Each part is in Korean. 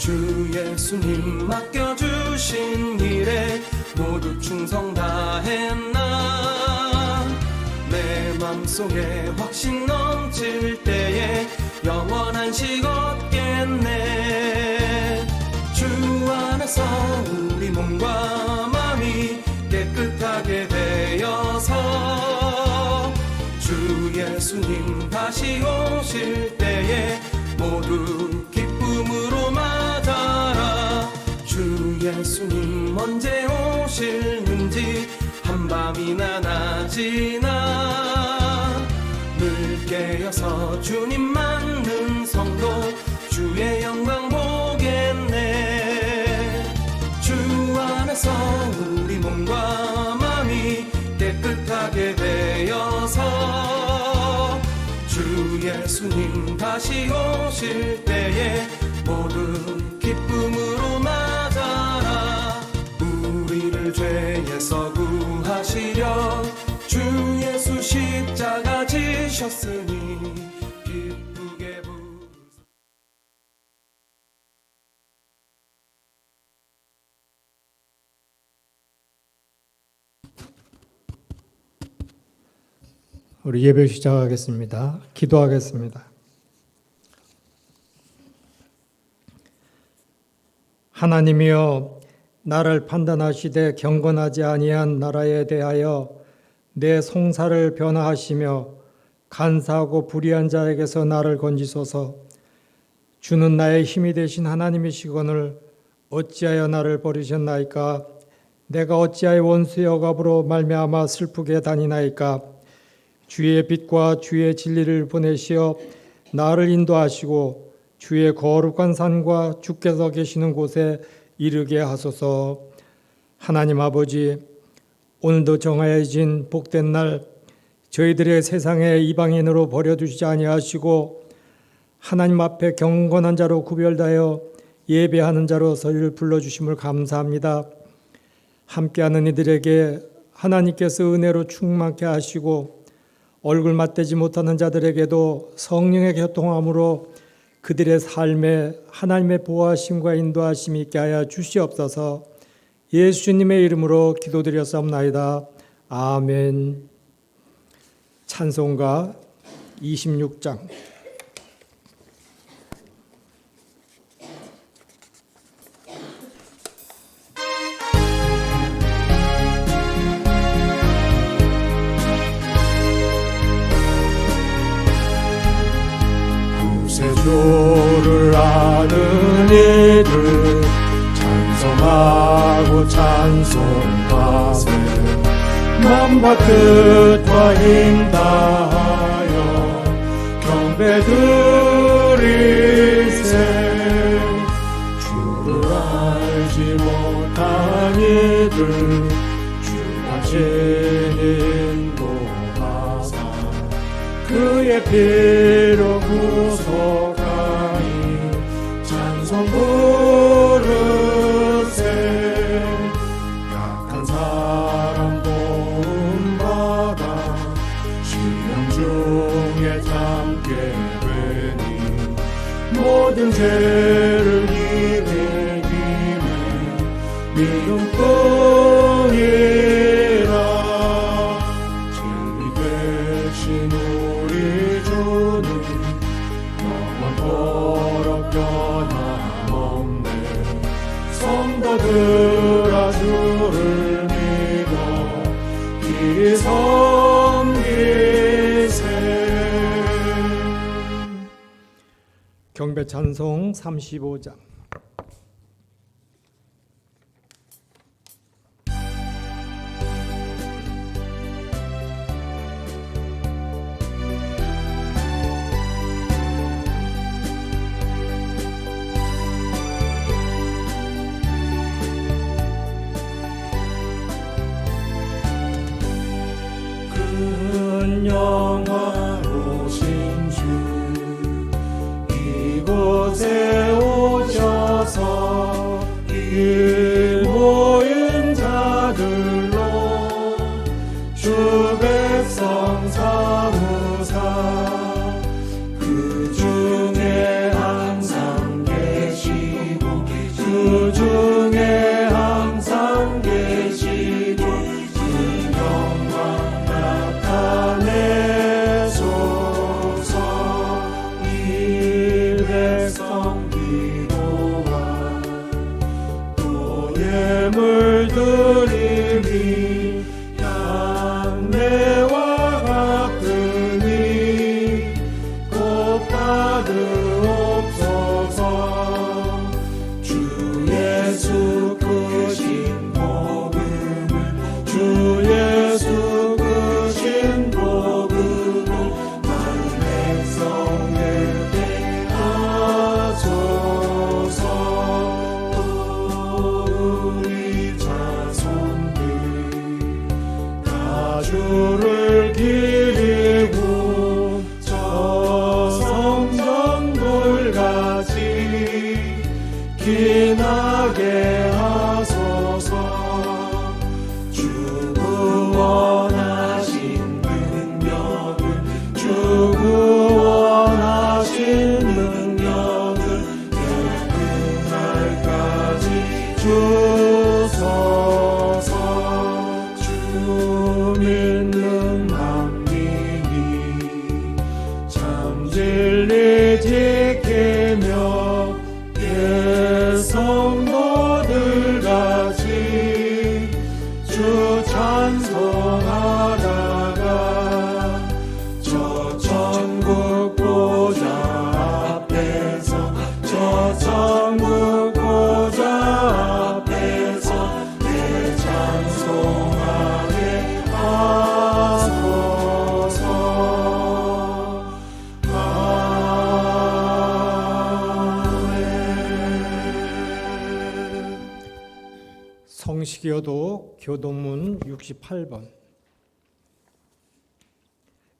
주 예수님 맡겨주신 일에 모두 충성 다했나. 내 맘속에 확신 넘칠 때에 영원한 식 얻겠네. 주 안에서 우리 몸과 마음이 깨끗하게 되어서 주 예수님 다시 오실 때에 모두 기쁨으로 맞아라. 주 예수님 언제 오실는지 한밤이나 낮이나 늘 깨어서 주님 맞는 성도 주의 영광 보겠네. 주 안에서 우리 몸과 마음이 깨끗하게 되어서 주 예수님 다시 오실 때에 모두 기쁨으로 맞아라. 우리를 죄에서 구하시려 주 예수 십자가 지셨으니 기쁘게 부르소서. 우리 예배 시작하겠습니다. 기도하겠습니다. 하나님이여, 나를 판단하시되 경건하지 아니한 나라에 대하여 내 송사를 변화하시며 간사하고 불의한 자에게서 나를 건지소서. 주는 나의 힘이 되신 하나님이시거늘 어찌하여 나를 버리셨나이까? 내가 어찌하여 원수의 억압으로 말미암아 슬프게 다니나이까? 주의 빛과 주의 진리를 보내시어 나를 인도하시고 주의 거룩한 산과 주께서 계시는 곳에 이르게 하소서. 하나님 아버지, 오늘도 정하여진 복된 날 저희들의 세상에 이방인으로 버려두시지 아니하시고 하나님 앞에 경건한 자로 구별하여 예배하는 자로 저희를 불러주심을 감사합니다. 함께하는 이들에게 하나님께서 은혜로 충만케 하시고 얼굴 맞대지 못하는 자들에게도 성령의 교통함으로 그들의 삶에 하나님의 보호하심과 인도하심이 있게 하여 주시옵소서. 예수님의 이름으로 기도드렸사옵나이다. 아멘. 찬송가 26장. 구세주를 아는 이들 찬송하고 찬송하세. 마음과 뜻과 힘 다하여 경배드리세. 주를 알지 못한 이들 주가 친히 인도하사 그의 피로 구속하니 찬송 부르세. 약한 사람 도움받아 시험 중에 참게 되니 모든 죄를 이기기는 믿음뿐이라. 진리 되신 우리 주는 영원토록 변함없네. 성도들아 주를 믿어 길이 섬기세. 경배 찬송 35장. 큰 영화로신 주 이곳에 오셔 물들임이 향내와 같으니 곧 받으옵소서. 주 예수 크신 복음을 주 예수 크신 복음을 많은 백성에게 하소서. 또 우리 자손들 다 주를 기리고 저 성전돌같이 기나게 하소서. 주 구원하신 능력을 주 구원하신 능력을 그 날까지 주소서. 주 믿는 만민이 참 진리 지키며 성도들같이 주 찬송하다가 저 천국 보좌 앞에서 저 천국 보좌 앞에서 내 찬송하게 하소서. 성시교도 교도문 68번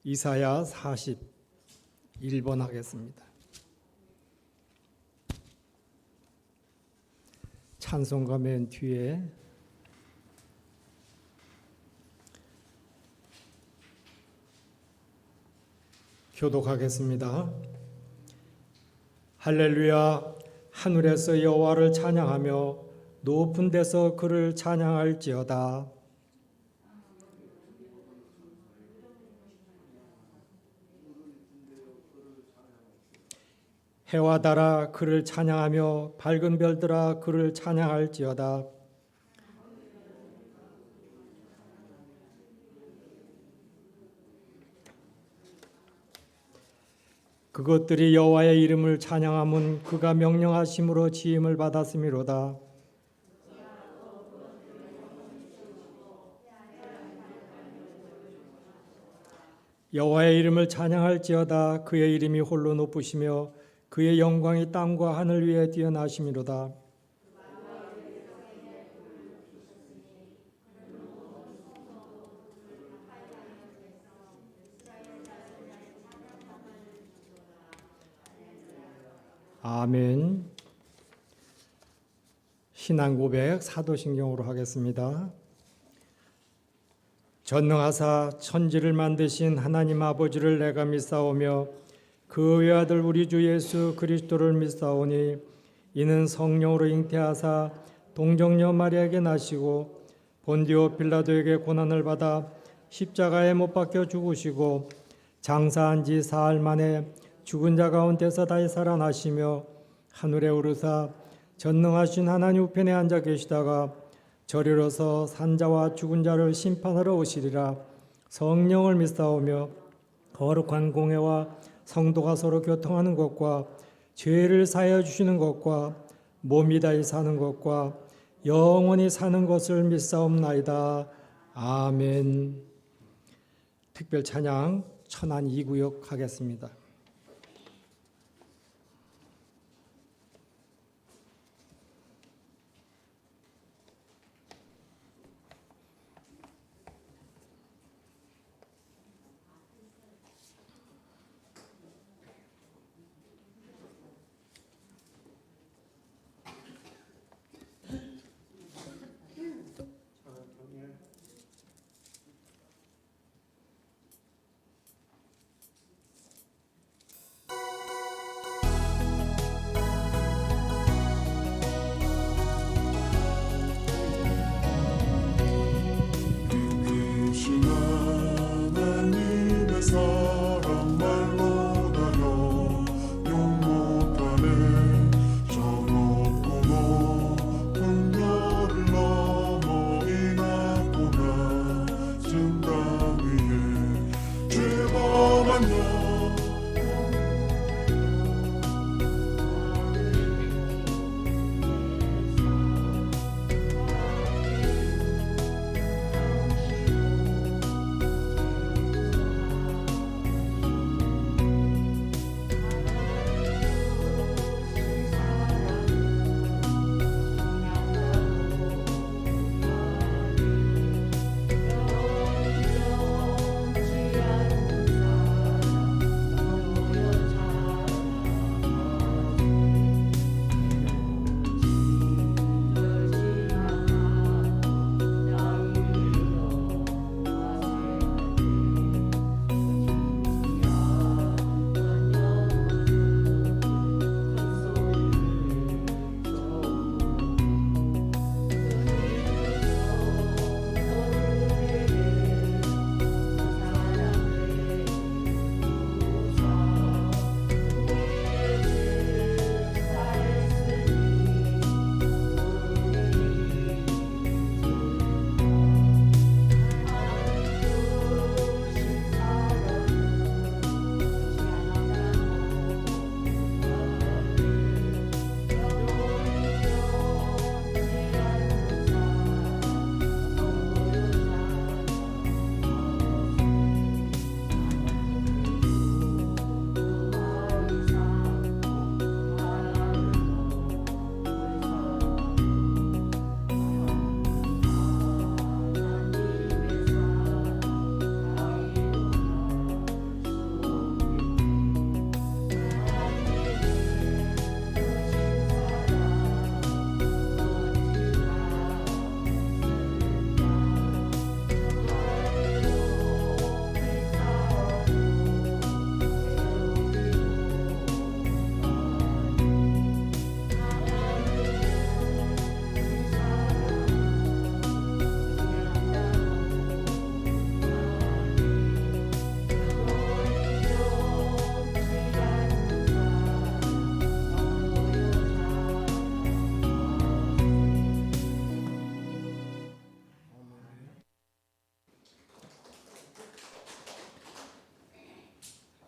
이사야 41번 하겠습니다. 찬송가 맨 뒤에 교독하겠습니다. 할렐루야. 하늘에서 여호와를 찬양하며 높은 데서 그를 찬양할지어다. 해와 달아 그를 찬양하며 밝은 별들아 그를 찬양할지어다. 그것들이 여호와의 이름을 찬양함은 그가 명령하심으로 지음을 받았음이로다. 여호와의 이름을 찬양할지어다. 그의 이름이 홀로 높으시며 그의 영광이 땅과 하늘 위에 뛰어나심이로다. 아멘. 신앙 고백 사도신경으로 하겠습니다. 전능하사 천지를 만드신 하나님 아버지를 내가 믿사오며 그 외아들 우리 주 예수 그리스도를 믿사오니 이는 성령으로 잉태하사 동정녀 마리아에게 나시고 본디오 빌라도에게 고난을 받아 십자가에 못 박혀 죽으시고 장사한 지 사흘 만에 죽은 자 가운데서 다시 살아나시며 하늘에 오르사 전능하신 하나님 우편에 앉아 계시다가 저리로서 산자와 죽은 자를 심판하러 오시리라. 성령을 믿사오며 거룩한 공회와 성도가 서로 교통하는 것과 죄를 사하여 주시는 것과 몸이 다시 사는 것과 영원히 사는 것을 믿사옵나이다. 아멘. 특별 찬양 천안 2구역 하겠습니다.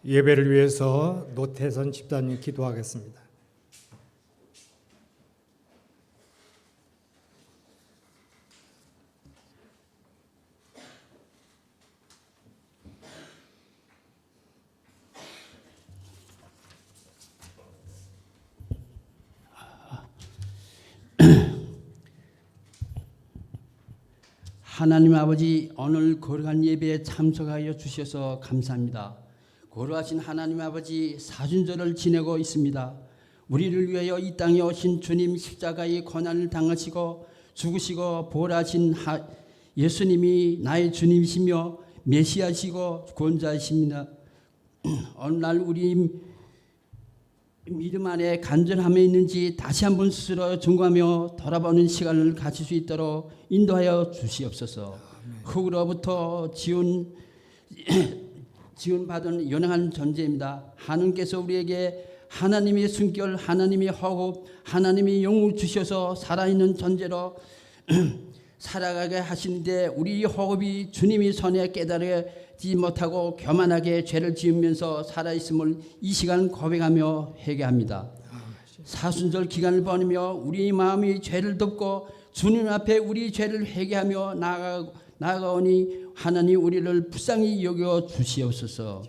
예배를 위해서 노태선 집사님 기도하겠습니다. 하나님 아버지, 오늘 거룩한 예배에 참석하여 주셔서 감사합니다. 거룩하신 하나님 아버지, 사순절을 지내고 있습니다. 우리를 위하여 이 땅에 오신 주님, 십자가의 고난을 당하시고 죽으시고 부활하신 예수님이 나의 주님이시며 메시아시고 구원자이십니다. 오늘날 우리 믿음 안에 간절함이 있는지 다시 한번 스스로 점검하며 돌아보는 시간을 가질 수 있도록 인도하여 주시옵소서. 흙으로부터 지원받은 연약한 존재입니다. 하나님께서 우리에게 하나님의 숨결, 하나님의 호흡, 하나님의 영을 주셔서 살아있는 존재로 살아가게 하시는데, 우리 호흡이 주님의 손에 깨달지 못하고 교만하게 죄를 지으면서 살아있음을 이 시간 고백하며 회개합니다. 사순절 기간을 보내며 우리 마음이 죄를 덮고 주님 앞에 우리 죄를 회개하며 나아가오니 하나님 우리를 불쌍히 여겨 주시옵소서.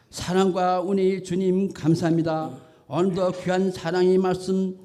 사랑과 은혜의 주님 감사합니다. 오늘도 귀한 사랑의 말씀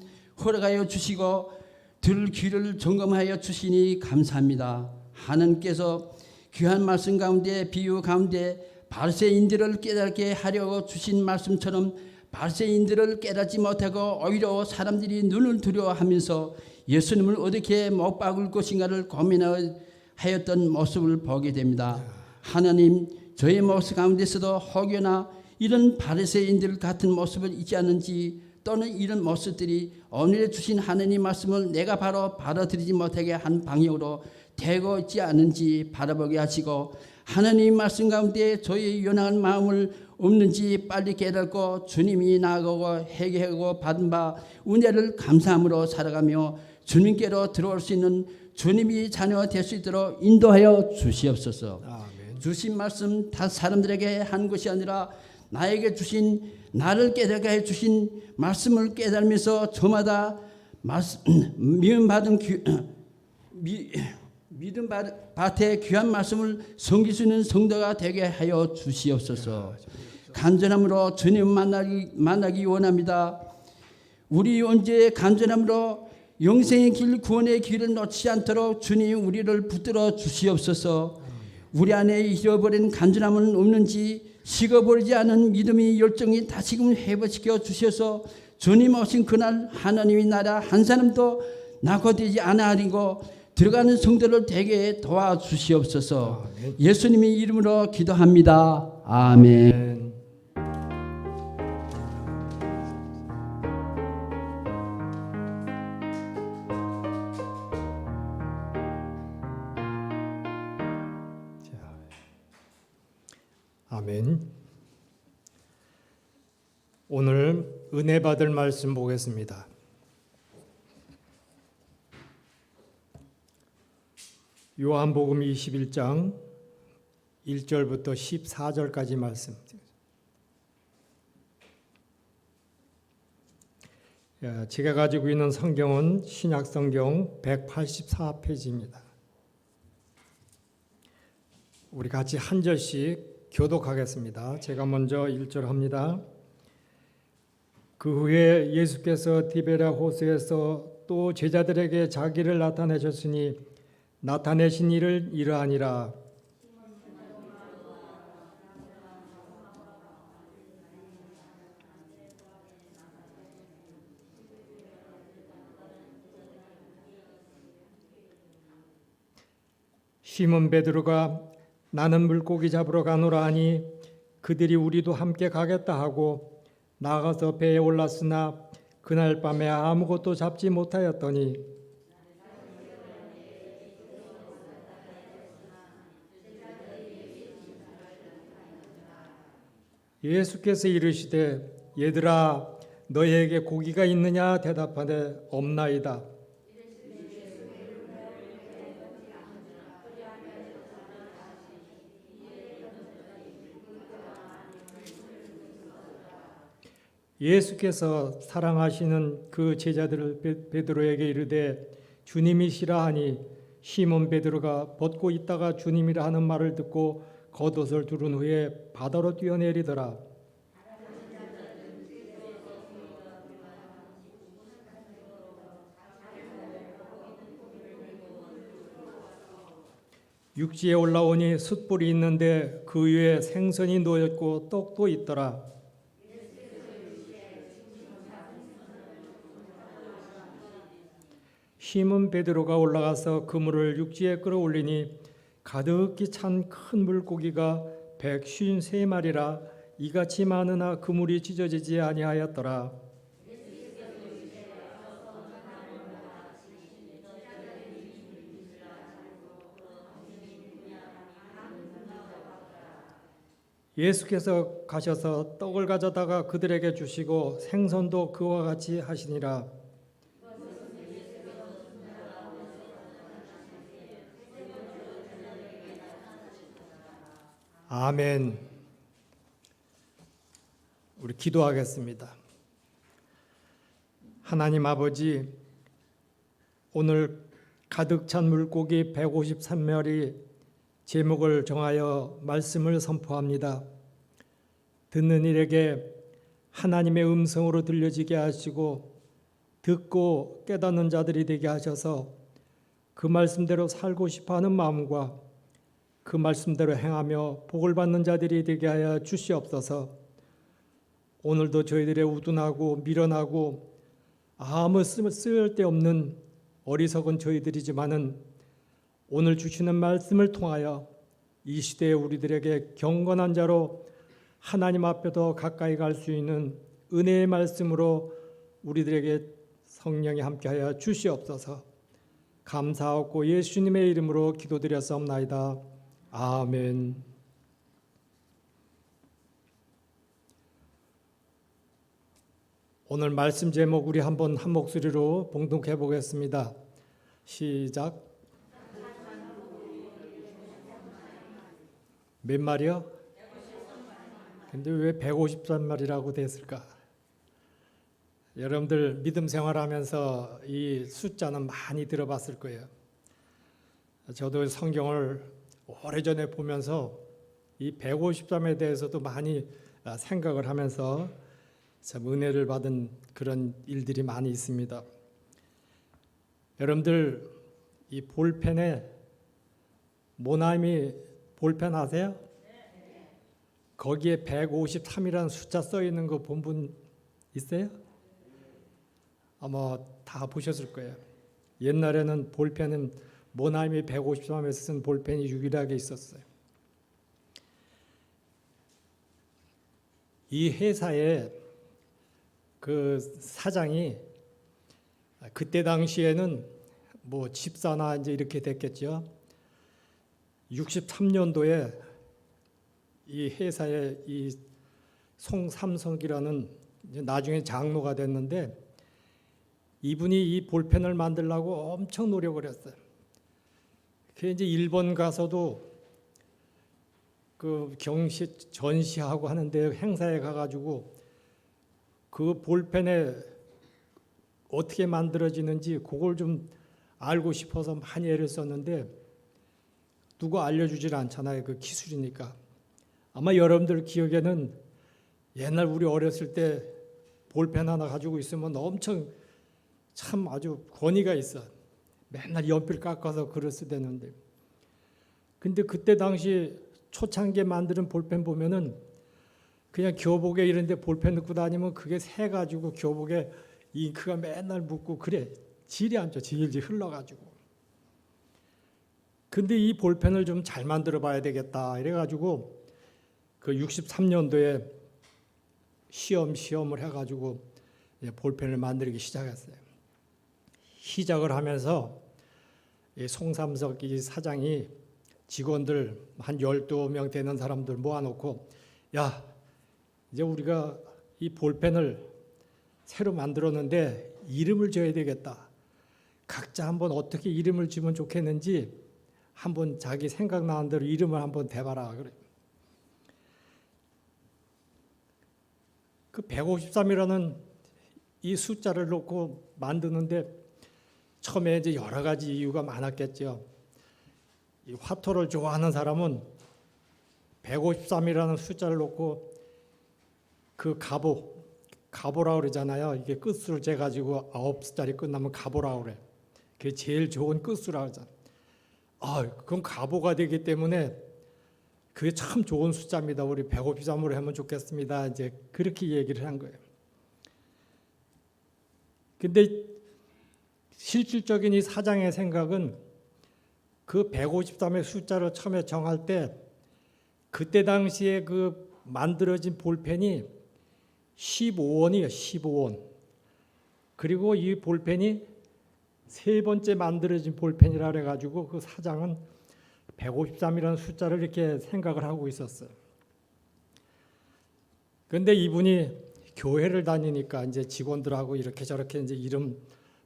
허락하여 주시고 들을 귀를 점검하여 주시니 감사합니다. 하나님께서 귀한 말씀 가운데, 비유 가운데 바리새인들을 깨닫게 하려고 주신 말씀처럼 바리새인들을 깨닫지 못하고 오히려 사람들이 눈을 두려워하면서 예수님을 어떻게 못 박을 것인가를 고민하였던 모습을 보게 됩니다. 하나님, 저의 모습 가운데서도 혹여나 이런 바리새인들 같은 모습을 잊지 않는지, 또는 이런 모습들이 오늘 주신 하나님 말씀을 내가 바로 받아들이지 못하게 한 방향으로 되고 있지 않은지 바라보게 하시고, 하나님 말씀 가운데 저의 연약한 마음을 없는지 빨리 깨닫고 주님이 나아가고 회개하고 받은 바 은혜를 감사함으로 살아가며 주님께로 들어올 수 있는 주님이 자녀가 될 수 있도록 인도하여 주시옵소서. 아멘. 주신 말씀 다 사람들에게 한 것이 아니라 나에게 주신, 나를 깨닫게 해 주신 말씀을 깨달으면서 저마다 믿음 밭에 귀한 말씀을 섬길 수 있는 성도가 되게 하여 주시옵소서. 간절함으로 주님 만나기 원합니다. 우리 언제 간절함으로 영생의 길, 구원의 길을 놓치지 않도록 주님 우리를 붙들어 주시옵소서. 우리 안에 잃어버린 간절함은 없는지, 식어버리지 않은 믿음의 열정이 다시금 회복시켜 주셔서 주님 오신 그날 하나님의 나라 한 사람도 낙오되지 않으리고 들어가는 성도를 되게 도와주시옵소서. 예수님의 이름으로 기도합니다. 아멘. 아멘. 오늘 은혜 받을 말씀 보겠습니다. 요한복음 21장 1절부터 14절까지 말씀. 제가 가지고 있는 성경은 신약성경 184페이지입니다. 우리 같이 한 절씩 교독하겠습니다. 제가 먼저 1절 합니다. 그 후에 예수께서 디베랴 호수에서 또 제자들에게 자기를 나타내셨으니 나타내신 일을 이러하니라. 시몬 베드로가 나는 물고기 잡으러 가노라 하니 그들이 우리도 함께 가겠다 하고 나가서 배에 올랐으나 그날 밤에 아무것도 잡지 못하였더니 예수께서 이르시되 얘들아 너희에게 고기가 있느냐 대답하되 없나이다. 예수께서 사랑하시는 그 제자들을 베드로에게 이르되 주님이시라 하니 시몬 베드로가 벗고 있다가 주님이라 하는 말을 듣고 겉옷을 두른 후에 바다로 뛰어내리더라. 육지에 올라오니 숯불이 있는데 그 위에 생선이 놓였고 떡도 있더라. 시몬 베드로가 올라가서 그물을 육지에 끌어올리니 가득히 찬 큰 물고기가 153마리라 이같이 많으나 그물이 찢어지지 아니하였더라. 예수께서 가셔서 떡을 가져다가 그들에게 주시고 생선도 그와 같이 하시니라. 아멘. 우리 기도하겠습니다. 하나님 아버지, 오늘 가득 찬 물고기 153마리 제목을 정하여 말씀을 선포합니다. 듣는 이에게 하나님의 음성으로 들려지게 하시고 듣고 깨닫는 자들이 되게 하셔서 그 말씀대로 살고 싶어하는 마음과 그 말씀대로 행하며 복을 받는 자들이 되게 하여 주시옵소서. 오늘도 저희들의 우둔하고 미련하고 아무 쓸데없는 어리석은 저희들이지만은 오늘 주시는 말씀을 통하여 이 시대에 우리들에게 경건한 자로 하나님 앞에 더 가까이 갈 수 있는 은혜의 말씀으로 우리들에게 성령이 함께하여 주시옵소서. 감사하고 예수님의 이름으로 기도드렸사옵나이다. 아멘. 오늘 말씀 제목 우리 한번 한 목소리로 봉독해 보겠습니다. 시작. 몇 마리요? 근데 왜 153마리라고 됐을까? 여러분들 믿음 생활하면서 이 숫자는 많이 들어봤을 거예요. 저도 성경을 오래전에 보면서 이 153에 대해서도 많이 생각을 하면서 참 은혜를 받은 그런 일들이 많이 있습니다. 여러분들 이 볼펜에 모나미 볼펜 아세요? 거기에 153이라는 숫자 써 있는 거 본 분 있어요? 아마 다 보셨을 거예요. 옛날에는 볼펜은 모나미 153에서 쓴 볼펜이 유일하게 있었어요. 이 회사의 그 사장이 그때 당시에는 뭐 집사나 이제 이렇게 됐겠죠. 63년도에 이 회사의 이 송삼석이라는 나중에 장로가 됐는데 이분이 이 볼펜을 만들려고 엄청 노력을 했어요. 그게 이제 일본 가서도 그 경시 전시하고 하는데 행사에 가가지고 그 볼펜에 어떻게 만들어지는지 그걸 좀 알고 싶어서 많이 애를 썼는데 누가 알려주질 않잖아요. 그 기술이니까. 아마 여러분들 기억에는 옛날 우리 어렸을 때 볼펜 하나 가지고 있으면 엄청 참 아주 권위가 있어. 맨날 연필 깎아서 글을 쓰대는데. 근데 그때 당시 초창기에 만드는 볼펜 보면은 그냥 교복에 이런 데 볼펜 넣고 다니면 그게 새가지고 교복에 잉크가 맨날 묻고 그래. 질이 안 좋아. 질질 흘러가지고. 근데 이 볼펜을 좀 잘 만들어 봐야 되겠다. 이래가지고 그 63년도에 시험을 해가지고 볼펜을 만들기 시작했어요. 시작을 하면서 송삼석 이 사장이 직원들 한 12명 되는 사람들 모아놓고 야 이제 우리가 이 볼펜을 새로 만들었는데 이름을 줘야 되겠다. 각자 한번 어떻게 이름을 지으면 좋겠는지 한번 자기 생각나는 대로 이름을 한번 대봐라. 그래. 그 153이라는 이 숫자를 놓고 만드는데 처음에 이제 여러 가지 이유가 많았겠죠. 이 화토를 좋아하는 사람은 153이라는 숫자를 놓고 그 가보라고 그러잖아요. 이게 끝수를 재가지고 9자리 끝나면 가보라고 그래. 그게 제일 좋은 끝수라고 하잖아. 그럼 가보가 되기 때문에 그게 참 좋은 숫자입니다. 우리 153으로 하면 좋겠습니다. 이제 그렇게 얘기를 한 거예요. 근데 실질적인 이 사장의 생각은 그 153의 숫자를 처음에 정할 때 그때 당시에 그 만들어진 볼펜이 15원이에요. 15원. 그리고 이 볼펜이 세 번째 만들어진 볼펜이라 그래가지고 그 사장은 153이라는 숫자를 이렇게 생각을 하고 있었어요. 그런데 이분이 교회를 다니니까 이제 직원들하고 이렇게 저렇게 이제 이름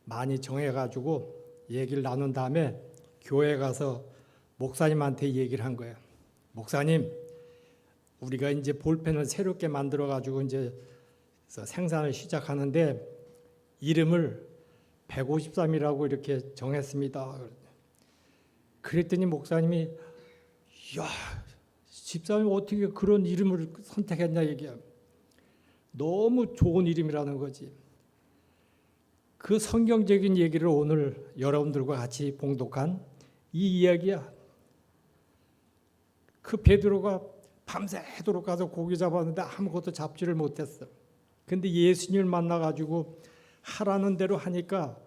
많이 정해가지고 얘기를 나눈 다음에 교회 가서 목사님한테 얘기를 한 거예요. 목사님, 우리가 이제 볼펜을 새롭게 만들어가지고 이제 생산을 시작하는데 이름을 153이라고 이렇게 정했습니다. 그랬더니 목사님이 야, 집사님 어떻게 그런 이름을 선택했냐 얘기야. 너무 좋은 이름이라는 거지. 그 성경적인 얘기를 오늘 여러분들과 같이 봉독한 이 이야기야. 그 베드로가 밤새도록 가서 고기 잡았는데 아무것도 잡지를 못했어. 근데 예수님을 만나가지고 하라는 대로 하니까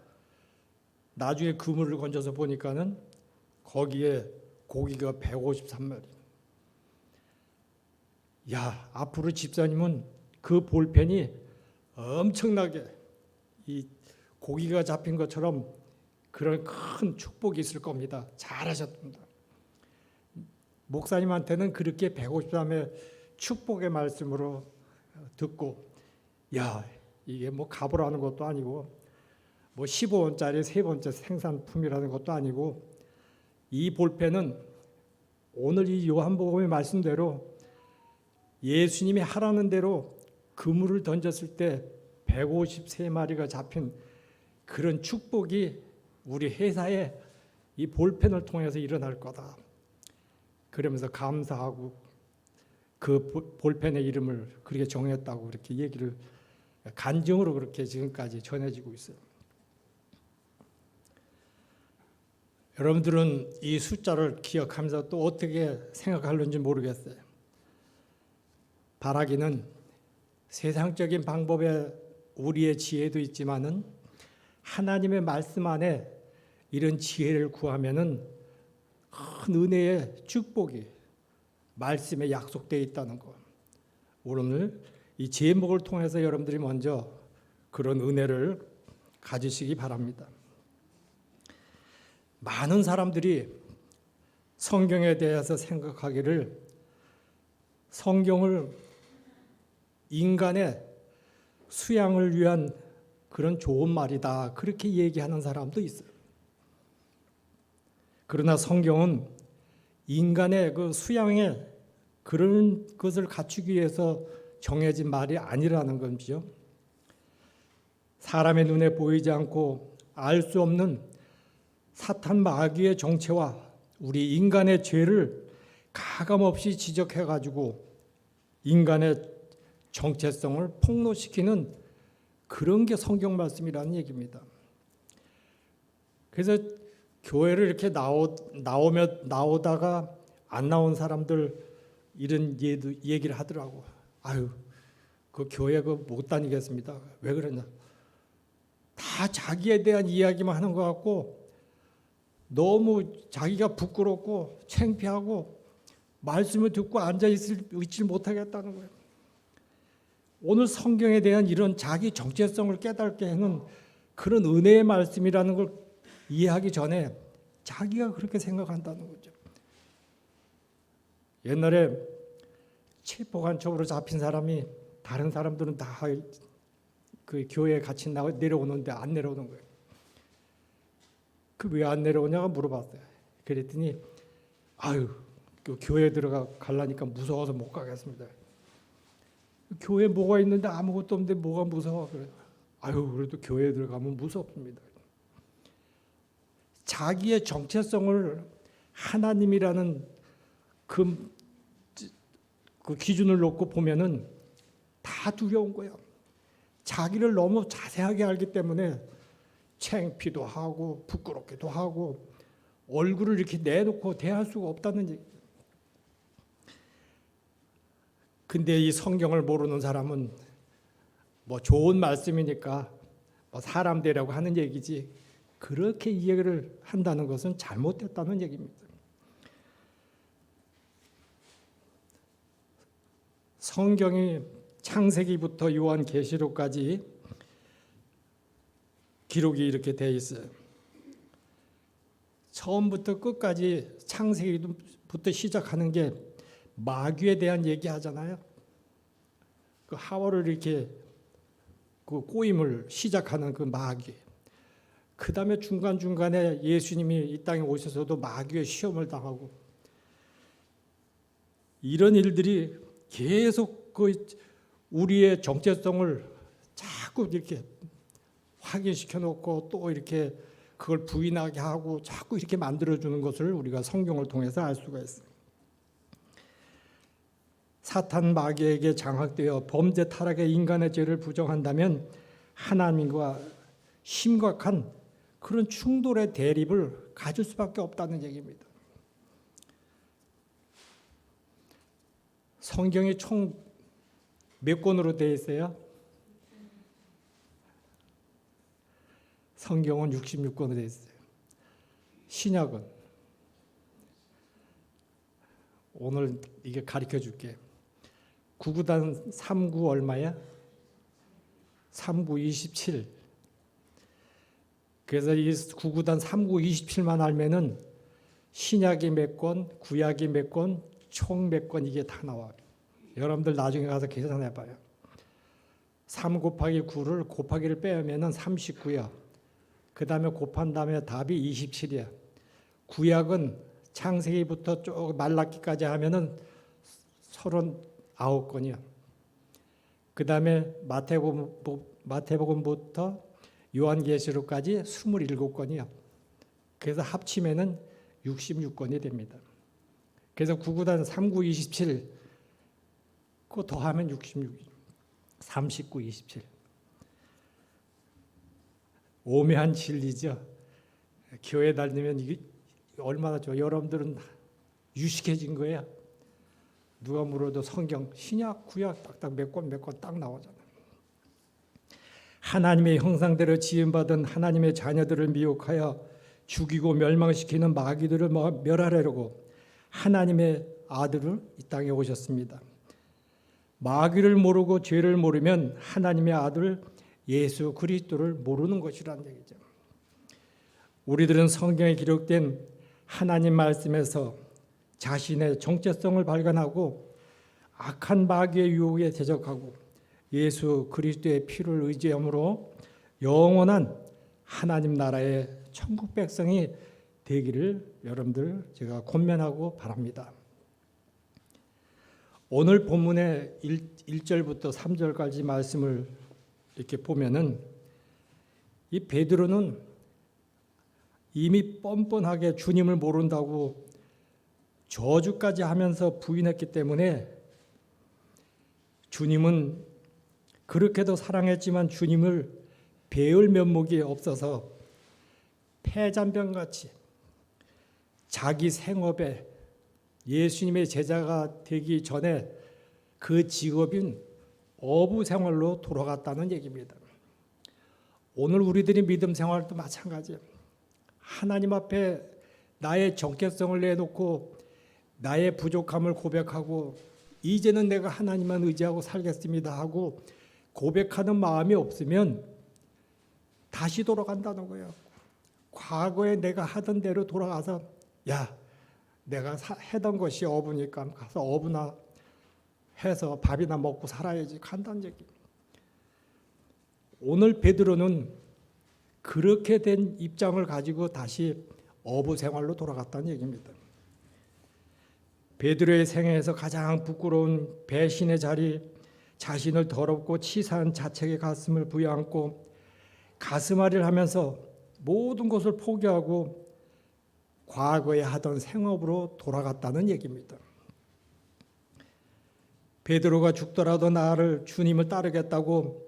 나중에 그물을 건져서 보니까는 거기에 고기가 153마리. 야, 앞으로 집사님은 그 볼펜이 엄청나게 이 고기가 잡힌 것처럼 그런 큰 축복이 있을 겁니다. 잘하셨습니다. 목사님한테는 그렇게 153의 축복의 말씀으로 듣고 야, 이게 뭐 가보라는 것도 아니고 뭐 15원짜리 세 번째 생산품이라는 것도 아니고 이 볼펜은 오늘 이 요한복음의 말씀대로 예수님이 하라는 대로 그물을 던졌을 때 153마리가 잡힌 그런 축복이 우리 회사에 이 볼펜을 통해서 일어날 거다. 그러면서 감사하고 그 볼펜의 이름을 그렇게 정했다고 그렇게 얘기를 간증으로 그렇게 지금까지 전해지고 있어요. 여러분들은 이 숫자를 기억하면서 또 어떻게 생각하는지 모르겠어요. 바라기는 세상적인 방법에 우리의 지혜도 있지만은 하나님의 말씀 안에 이런 지혜를 구하면은 큰 은혜의 축복이 말씀에 약속되어 있다는 것. 오늘 이 제목을 통해서 여러분들이 먼저 그런 은혜를 가지시기 바랍니다. 많은 사람들이 성경에 대해서 생각하기를 성경을 인간의 수양을 위한 그런 좋은 말이다. 그렇게 얘기하는 사람도 있어요. 그러나 성경은 인간의 그 수양에 그런 것을 갖추기 위해서 정해진 말이 아니라는 거죠. 사람의 눈에 보이지 않고 알 수 없는 사탄 마귀의 정체와 우리 인간의 죄를 가감없이 지적해가지고 인간의 정체성을 폭로시키는 그런 게 성경 말씀이라는 얘기입니다. 그래서 교회를 이렇게 나오다가 안 나온 사람들 이런 얘기를 하더라고. 아유, 그 교회 못 다니겠습니다. 왜 그러냐? 다 자기에 대한 이야기만 하는 것 같고 너무 자기가 부끄럽고 창피하고 말씀을 듣고 앉아 있지 못하겠다는 거예요. 오늘 성경에 대한 이런 자기 정체성을 깨닫게 하는 그런 은혜의 말씀이라는 걸 이해하기 전에 자기가 그렇게 생각한다는 거죠. 옛날에 체포간첩으로 잡힌 사람이 다른 사람들은 다 그 교회에 같이 내려오는데 안 내려오는 거예요. 그 왜 안 내려오냐고 물어봤어요. 그랬더니 아유, 그 교회 가려니까 무서워서 못 가겠습니다. 교회 뭐가 있는데 아무것도 없는데 뭐가 무서워 그래. 아유 그래도 교회에 들어가면 무섭습니다. 자기의 정체성을 하나님이라는 그 기준을 놓고 보면은 다 두려운 거예요. 자기를 너무 자세하게 알기 때문에 창피도 하고 부끄럽기도 하고 얼굴을 이렇게 내놓고 대할 수가 없다는 얘기. 근데 이 성경을 모르는 사람은 뭐 좋은 말씀이니까 뭐 사람 되라고 하는 얘기지 그렇게 이해를 한다는 것은 잘못됐다는 얘기입니다. 성경이 창세기부터 요한계시록까지 기록이 이렇게 돼 있어요. 처음부터 끝까지 창세기부터 시작하는 게 마귀에 대한 얘기하잖아요. 그 하와를 이렇게 그 꼬임을 시작하는 그 마귀. 그 다음에 중간중간에 예수님이 이 땅에 오셔서도 마귀의 시험을 당하고 이런 일들이 계속 그 우리의 정체성을 자꾸 이렇게 확인시켜 놓고 또 이렇게 그걸 부인하게 하고 자꾸 이렇게 만들어주는 것을 우리가 성경을 통해서 알 수가 있어요. 사탄 마귀에게 장악되어 범죄 타락의 인간의 죄를 부정한다면 하나님과 심각한 그런 충돌의 대립을 가질 수밖에 없다는 얘기입니다. 성경이 총 몇 권으로 되어 있어요? 성경은 66권으로 되어 있어요. 신약은 오늘 이게 가르쳐 줄게. 9구단 3구 얼마야? 3구 27. 그래서 이 9구단 3구 27만 알면은 신약이 몇 권, 구약이 몇 권, 총 몇 권 이게 다 나와요. 여러분들 나중에 가서 계산해 봐요. 3 곱하기 9를 곱하기를 빼면은 39야. 그 다음에 곱한 다음에 답이 27이야. 구약은 창세기부터 쭉 말라기까지 하면은 39권이야. 그 다음에 마태복음부터 요한계시록까지 27권이야. 그래서 합치면은 66권이 됩니다. 그래서 9구단 3구 27 그거 더하면 66, 39, 27. 오묘한 진리죠. 교회 다니면 이게 얼마나 좋아. 여러분들은 유식해진 거예요. 누가 물어도 성경, 신약, 구약 딱딱 몇 권 딱 나오잖아요. 하나님의 형상대로 지음받은 하나님의 자녀들을 미혹하여 죽이고 멸망시키는 마귀들을 멸하려고 하나님의 아들을 이 땅에 오셨습니다. 마귀를 모르고 죄를 모르면 하나님의 아들 예수 그리스도를 모르는 것이라는 얘기죠. 우리들은 성경에 기록된 하나님 말씀에서 자신의 정체성을 발견하고 악한 마귀의 유혹에 대적하고 예수 그리스도의 피를 의지함으로 영원한 하나님 나라의 천국 백성이 되기를 여러분들 제가 권면하고 바랍니다. 오늘 본문의 1절부터 3절까지 말씀을 이렇게 보면은 이 베드로는 이미 뻔뻔하게 주님을 모른다고 저주까지 하면서 부인했기 때문에 주님은 그렇게도 사랑했지만 주님을 배울 면목이 없어서 폐잔병같이 자기 생업에 예수님의 제자가 되기 전에 그 직업인 어부 생활로 돌아갔다는 얘기입니다. 오늘 우리들이 믿음 생활도 마찬가지예요. 하나님 앞에 나의 정체성을 내놓고 나의 부족함을 고백하고 이제는 내가 하나님만 의지하고 살겠습니다 하고 고백하는 마음이 없으면 다시 돌아간다는 거예요. 과거에 내가 하던 대로 돌아가서 야 내가 해던 것이 어부니까 가서 어부나 해서 밥이나 먹고 살아야지 간다는 얘기. 오늘 베드로는 그렇게 된 입장을 가지고 다시 어부 생활로 돌아갔다는 얘기입니다. 베드로의 생애에서 가장 부끄러운 배신의 자리, 자신을 더럽고 치사한 자책의 가슴을 부여안고 가슴앓이를 하면서 모든 것을 포기하고 과거에 하던 생업으로 돌아갔다는 얘기입니다. 베드로가 죽더라도 나를 주님을 따르겠다고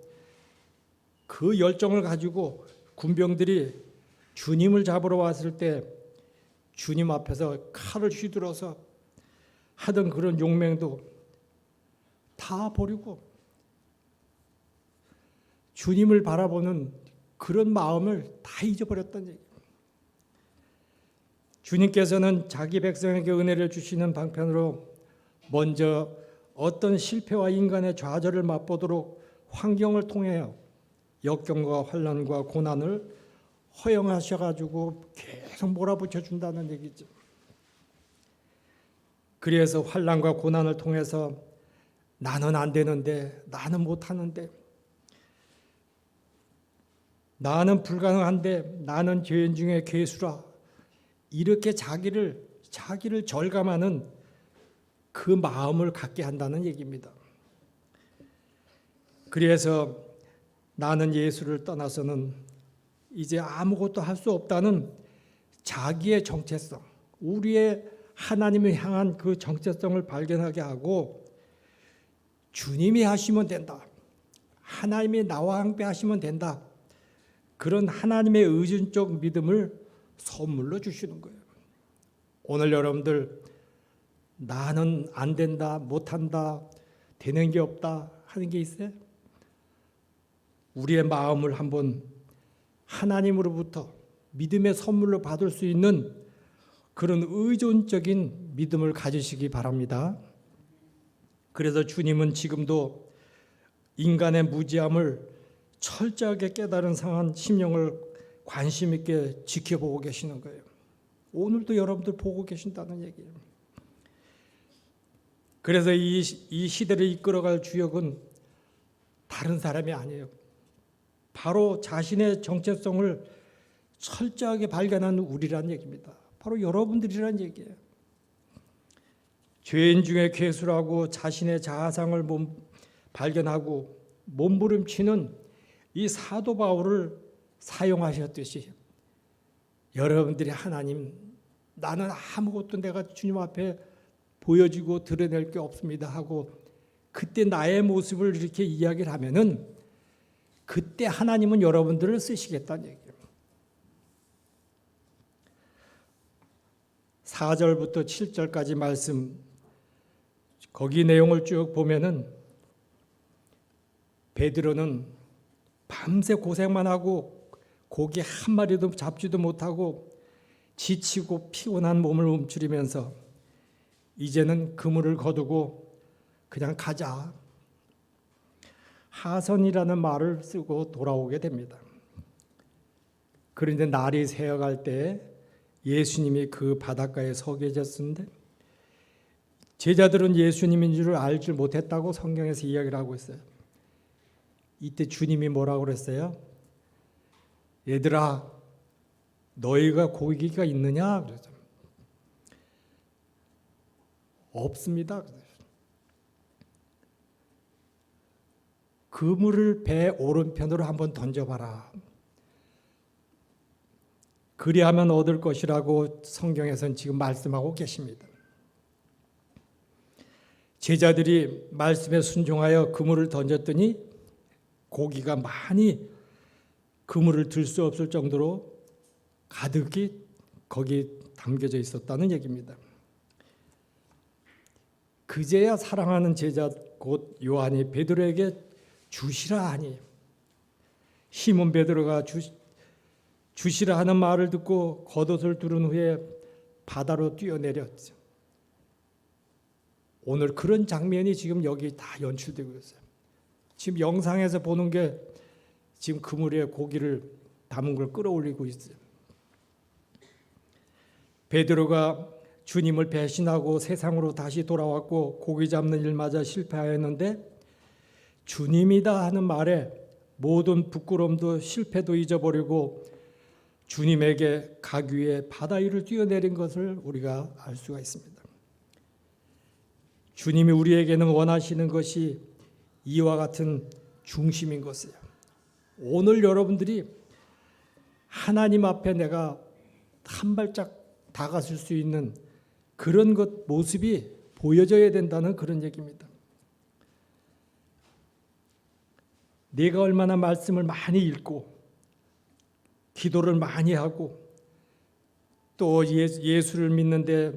그 열정을 가지고 군병들이 주님을 잡으러 왔을 때 주님 앞에서 칼을 휘둘러서 하던 그런 용맹도 다 버리고 주님을 바라보는 그런 마음을 다 잊어버렸다는 얘기입니다. 주님께서는 자기 백성에게 은혜를 주시는 방편으로 먼저 어떤 실패와 인간의 좌절을 맛보도록 환경을 통해 역경과 환난과 고난을 허용하셔가지고 계속 몰아붙여 준다는 얘기죠. 그래서 환난과 고난을 통해서 나는 안 되는데, 나는 못하는데, 나는 불가능한데, 나는 죄인 중에 괴수라, 이렇게 자기를 절감하는 그 마음을 갖게 한다는 얘기입니다. 그래서 나는 예수를 떠나서는 이제 아무것도 할 수 없다는 자기의 정체성, 우리의 하나님을 향한 그 정체성을 발견하게 하고 주님이 하시면 된다, 하나님이 나와 함께 하시면 된다, 그런 하나님의 의존적 믿음을 선물로 주시는 거예요. 오늘 여러분들 나는 안 된다, 못한다, 되는 게 없다 하는 게 있어요? 우리의 마음을 한번 하나님으로부터 믿음의 선물로 받을 수 있는 그런 의존적인 믿음을 가지시기 바랍니다. 그래서 주님은 지금도 인간의 무지함을 철저하게 깨달은 상한 심령을 관심 있게 지켜보고 계시는 거예요. 오늘도 여러분들 보고 계신다는 얘기예요. 그래서 이 시대를 이끌어갈 주역은 다른 사람이 아니에요. 바로 자신의 정체성을 철저하게 발견한 우리란 얘기입니다. 바로 여러분들이란 얘기예요. 죄인 중에 괴수라고 자신의 자아상을 발견하고 몸부림치는 이 사도 바울을 사용하셨듯이 여러분들이 하나님, 나는 아무것도 내가 주님 앞에 보여지고 드러낼 게 없습니다 하고 그때 나의 모습을 이렇게 이야기를 하면은 그때 하나님은 여러분들을 쓰시겠다는 얘기예요. 4절부터 7절까지 말씀, 거기 내용을 쭉 보면은 베드로는 밤새 고생만 하고 고기 한 마리도 잡지도 못하고 지치고 피곤한 몸을 움츠리면서 이제는 그물을 거두고 그냥 가자, 하선이라는 말을 쓰고 돌아오게 됩니다. 그런데 날이 새어갈 때 예수님이 그 바닷가에 서 계셨는데 제자들은 예수님인 줄 알지 못했다고 성경에서 이야기를 하고 있어요. 이때 주님이 뭐라고 그랬어요? 얘들아, 너희가 고기가 있느냐? 그래서 없습니다. 그물을 배 오른편으로 한번 던져봐라. 그리하면 얻을 것이라고 성경에서는 지금 말씀하고 계십니다. 제자들이 말씀에 순종하여 그물을 던졌더니 고기가 많이 그물을 들 수 없을 정도로 가득히 거기 담겨져 있었다는 얘기입니다. 그제야 사랑하는 제자 곧 요한이 베드로에게 주시라 하니, 시몬 베드로가 주시라 하는 말을 듣고 겉옷을 두른 후에 바다로 뛰어내렸죠. 오늘 그런 장면이 지금 여기 다 연출되고 있어요. 지금 영상에서 보는 게 지금 그물에 고기를 담은 걸 끌어올리고 있어요. 베드로가 주님을 배신하고 세상으로 다시 돌아왔고 고기 잡는 일마저 실패하였는데 주님이다 하는 말에 모든 부끄러움도 실패도 잊어버리고 주님에게 가기 위해 바다 위를 뛰어내린 것을 우리가 알 수가 있습니다. 주님이 우리에게는 원하시는 것이 이와 같은 중심인 것이에요. 오늘 여러분들이 하나님 앞에 내가 한 발짝 다가설 수 있는 그런 것 모습이 보여져야 된다는 그런 얘기입니다. 내가 얼마나 말씀을 많이 읽고 기도를 많이 하고 또 예수를 믿는데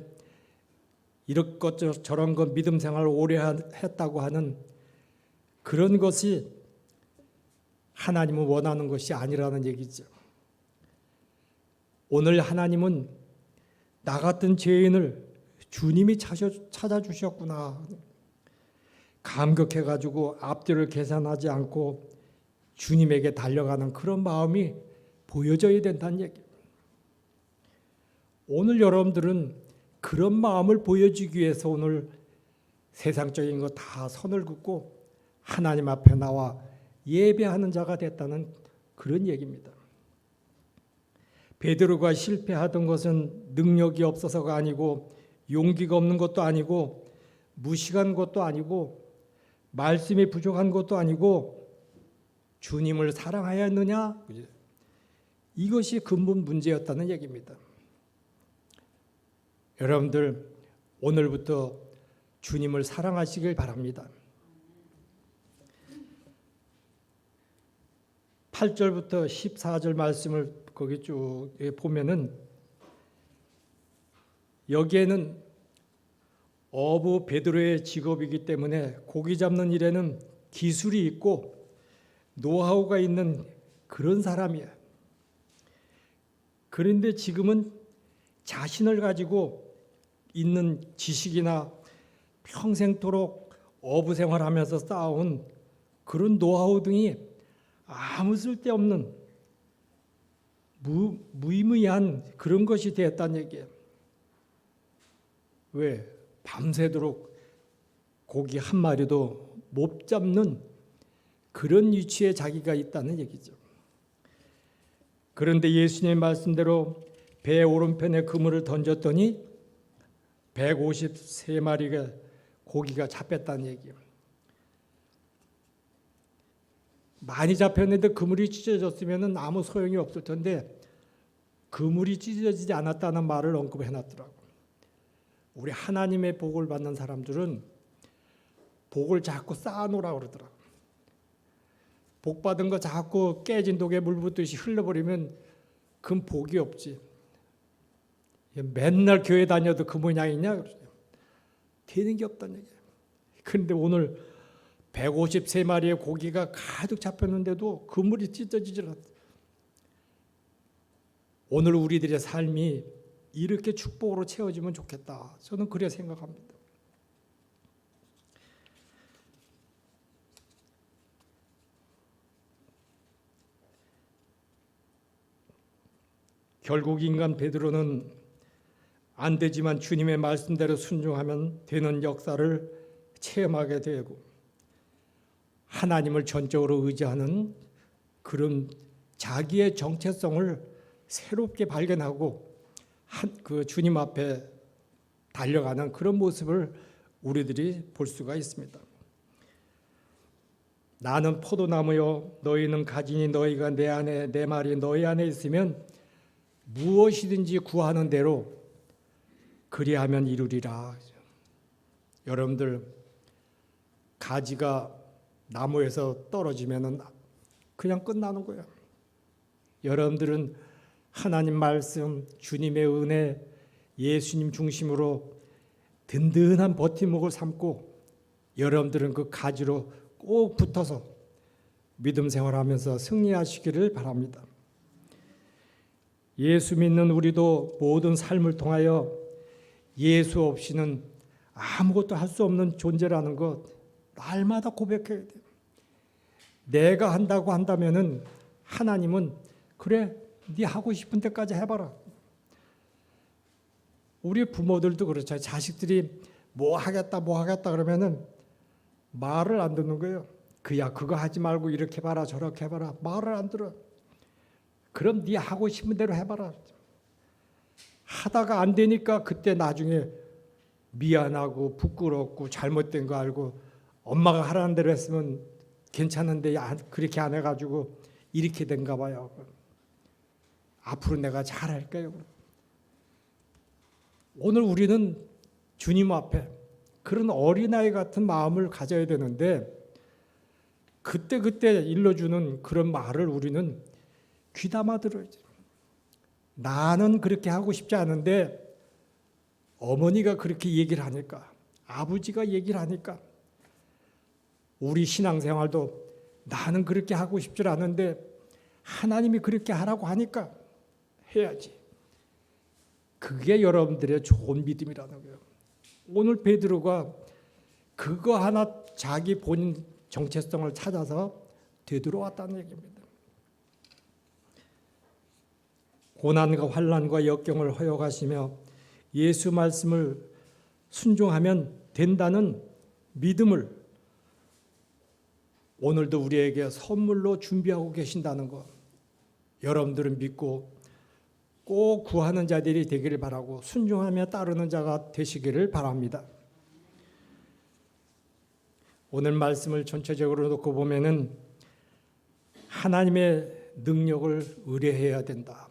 이런 것 저런 것 믿음 생활을 오래 했다고 하는 그런 것이 하나님은 원하는 것이 아니라는 얘기죠. 오늘 하나님은 나 같은 죄인을 주님이 찾아주셨구나. 감격해가지고 앞뒤를 계산하지 않고 주님에게 달려가는 그런 마음이 보여져야 된다는 얘기예요. 오늘 여러분들은 그런 마음을 보여주기 위해서 오늘 세상적인 거 다 선을 긋고 하나님 앞에 나와 예배하는 자가 됐다는 그런 얘기입니다. 베드로가 실패하던 것은 능력이 없어서가 아니고 용기가 없는 것도 아니고 무식한 것도 아니고 말씀이 부족한 것도 아니고 주님을 사랑하였느냐? 이것이 근본 문제였다는 얘기입니다. 여러분들 오늘부터 주님을 사랑하시길 바랍니다. 8절부터 14절 말씀을 거기 쭉 보면은 여기에는 어부 베드로의 직업이기 때문에 고기 잡는 일에는 기술이 있고 노하우가 있는 그런 사람이야. 그런데 지금은 자신을 가지고 있는 지식이나 평생토록 어부 생활하면서 쌓아온 그런 노하우 등이 아무 쓸데없는 무의미한 그런 것이 되었다는 얘기예요. 왜? 밤새도록 고기 한 마리도 못 잡는 그런 위치에 자기가 있다는 얘기죠. 그런데 예수님의 말씀대로 배 오른편에 그물을 던졌더니 153마리가 고기가 잡혔다는 얘기예요. 많이 잡혔는데 그물이 찢어졌으면 아무 소용이 없을 텐데 그물이 찢어지지 않았다는 말을 언급해 놨더라고요. 우리 하나님의 복을 받는 사람들은 복을 자꾸 쌓아놓으라고 그러더라고요. 복 받은 거 자꾸 깨진 독에 물 붓듯이 흘려버리면 그건 복이 없지. 맨날 교회 다녀도 그 모양이냐? 되는 게 없다는 얘기예요. 그런데 오늘 153마리의 고기가 가득 잡혔는데도 그물이 찢어지질 않았어요. 오늘 우리들의 삶이 이렇게 축복으로 채워지면 좋겠다. 저는 그래 생각합니다. 결국 인간 베드로는 안 되지만 주님의 말씀대로 순종하면 되는 역사를 체험하게 되고 하나님을 전적으로 의지하는 그런 자기의 정체성을 새롭게 발견하고 그 주님 앞에 달려가는 그런 모습을 우리들이 볼 수가 있습니다. 나는 포도나무요 너희는 가지니 너희가 내 안에 내 말이 너희 안에 있으면 무엇이든지 구하는 대로 그리하면 이루리라. 여러분들 가지가 나무에서 떨어지면은 그냥 끝나는 거예요. 여러분들은 하나님 말씀, 주님의 은혜, 예수님 중심으로 든든한 버팀목을 삼고 여러분들은 그 가지로 꼭 붙어서 믿음 생활하면서 승리하시기를 바랍니다. 예수 믿는 우리도 모든 삶을 통하여 예수 없이는 아무것도 할 수 없는 존재라는 것 날마다 고백해야 돼요. 내가 한다고 한다면은 하나님은 그래 네 하고 싶은 데까지 해봐라. 우리 부모들도 그렇죠. 자식들이 뭐 하겠다 그러면은 말을 안 듣는 거예요. 그야 그거 하지 말고 이렇게 봐라 저렇게 해봐라. 말을 안 들어. 그럼 네 하고 싶은 대로 해봐라. 하다가 안 되니까 그때 나중에 미안하고 부끄럽고 잘못된 거 알고 엄마가 하라는 대로 했으면 괜찮은데 그렇게 안 해가지고 이렇게 된가 봐요. 앞으로 내가 잘할게요. 오늘 우리는 주님 앞에 그런 어린아이 같은 마음을 가져야 되는데 그때 일러주는 그런 말을 우리는 귀담아 들어야지. 나는 그렇게 하고 싶지 않은데 어머니가 그렇게 얘기를 하니까, 아버지가 얘기를 하니까, 우리 신앙생활도 나는 그렇게 하고 싶지 않은데 하나님이 그렇게 하라고 하니까 해야지. 그게 여러분들의 좋은 믿음이라는 거예요. 오늘 베드로가 그거 하나 자기 본인 정체성을 찾아서 되돌아왔다는 얘기입니다. 고난과 환난과 역경을 허용하시며 예수 말씀을 순종하면 된다는 믿음을 오늘도 우리에게 선물로 준비하고 계신다는 것, 여러분들은 믿고 꼭 구하는 자들이 되기를 바라고 순종하며 따르는 자가 되시기를 바랍니다. 오늘 말씀을 전체적으로 놓고 보면은 하나님의 능력을 의뢰해야 된다.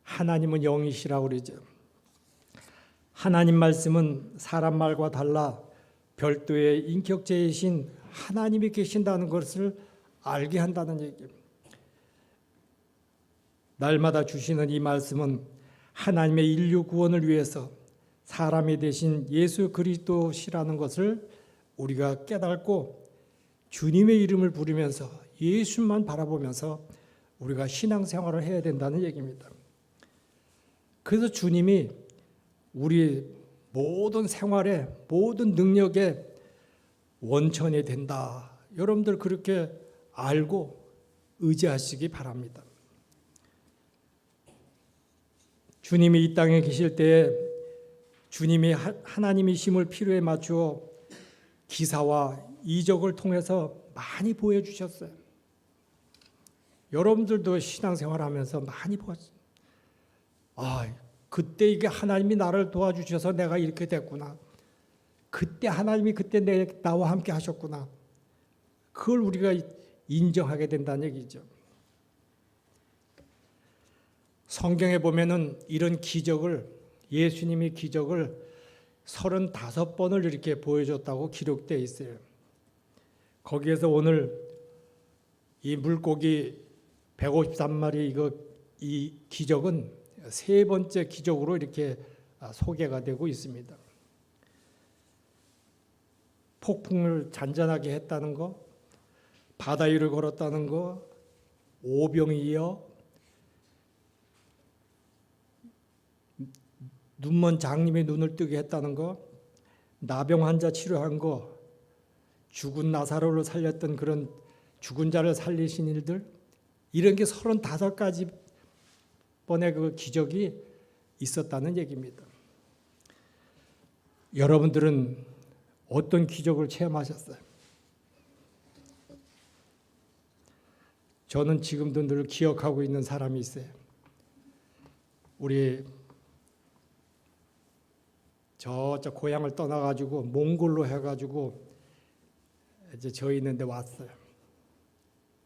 하나님은 영이시라고 그러죠. 하나님 말씀은 사람 말과 달라 별도의 인격체이신 하나님이 계신다는 것을 알게 한다는 얘기입니다. 날마다 주시는 이 말씀은 하나님의 인류 구원을 위해서 사람이 되신 예수 그리스도시라는 것을 우리가 깨닫고 주님의 이름을 부르면서 예수만 바라보면서 우리가 신앙생활을 해야 된다는 얘기입니다. 그래서 주님이 우리 모든 생활에 모든 능력에 원천이 된다. 여러분들 그렇게 알고 의지하시기 바랍니다. 주님이 이 땅에 계실 때에 주님이 하나님이심을 필요에 맞추어 기사와 이적을 통해서 많이 보여주셨어요. 여러분들도 신앙생활하면서 많이 보았어요. 그때 이게 하나님이 나를 도와주셔서 내가 이렇게 됐구나. 그때 하나님이 그때 나와 함께 하셨구나. 그걸 우리가 인정하게 된다는 얘기죠. 성경에 보면은 이런 기적을, 예수님이 기적을 35번을 이렇게 보여줬다고 기록되어 있어요. 거기에서 오늘 이 물고기 153마리 이 기적은 세 번째 기적으로 이렇게 소개가 되고 있습니다. 폭풍을 잔잔하게 했다는 거, 바다 위를 걸었다는 거, 오병이 이어 눈먼 장님의 눈을 뜨게 했다는 거, 나병 환자 치료한 거, 죽은 나사로를 살렸던 그런 죽은 자를 살리신 일들, 이런 게 35가지 번의 그 기적이 있었다는 얘기입니다. 여러분들은 어떤 기적을 체험하셨어요? 저는 지금도 늘 기억하고 있는 사람이 있어요. 우리 저쪽 고향을 떠나가지고 몽골로 해가지고 이제 저희 있는데 왔어요.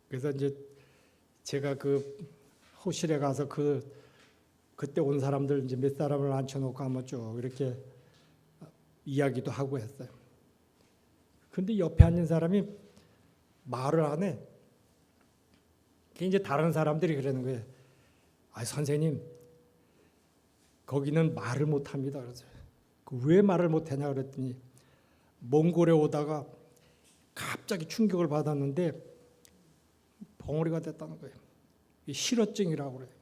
그래서 이제 제가 그 호실에 가서 그때 온 사람들 이제 몇 사람을 앉혀놓고 한번 쭉 이렇게 이야기도 하고 했어요. 근데 옆에 앉은 사람이 말을 안 해. 이제 다른 사람들이 그러는 거예요. 선생님, 거기는 말을 못 합니다. 그래서 왜 말을 못 하냐 그랬더니 몽골에 오다가 갑자기 충격을 받았는데 벙어리가 됐다는 거예요. 실어증이라고 그래요.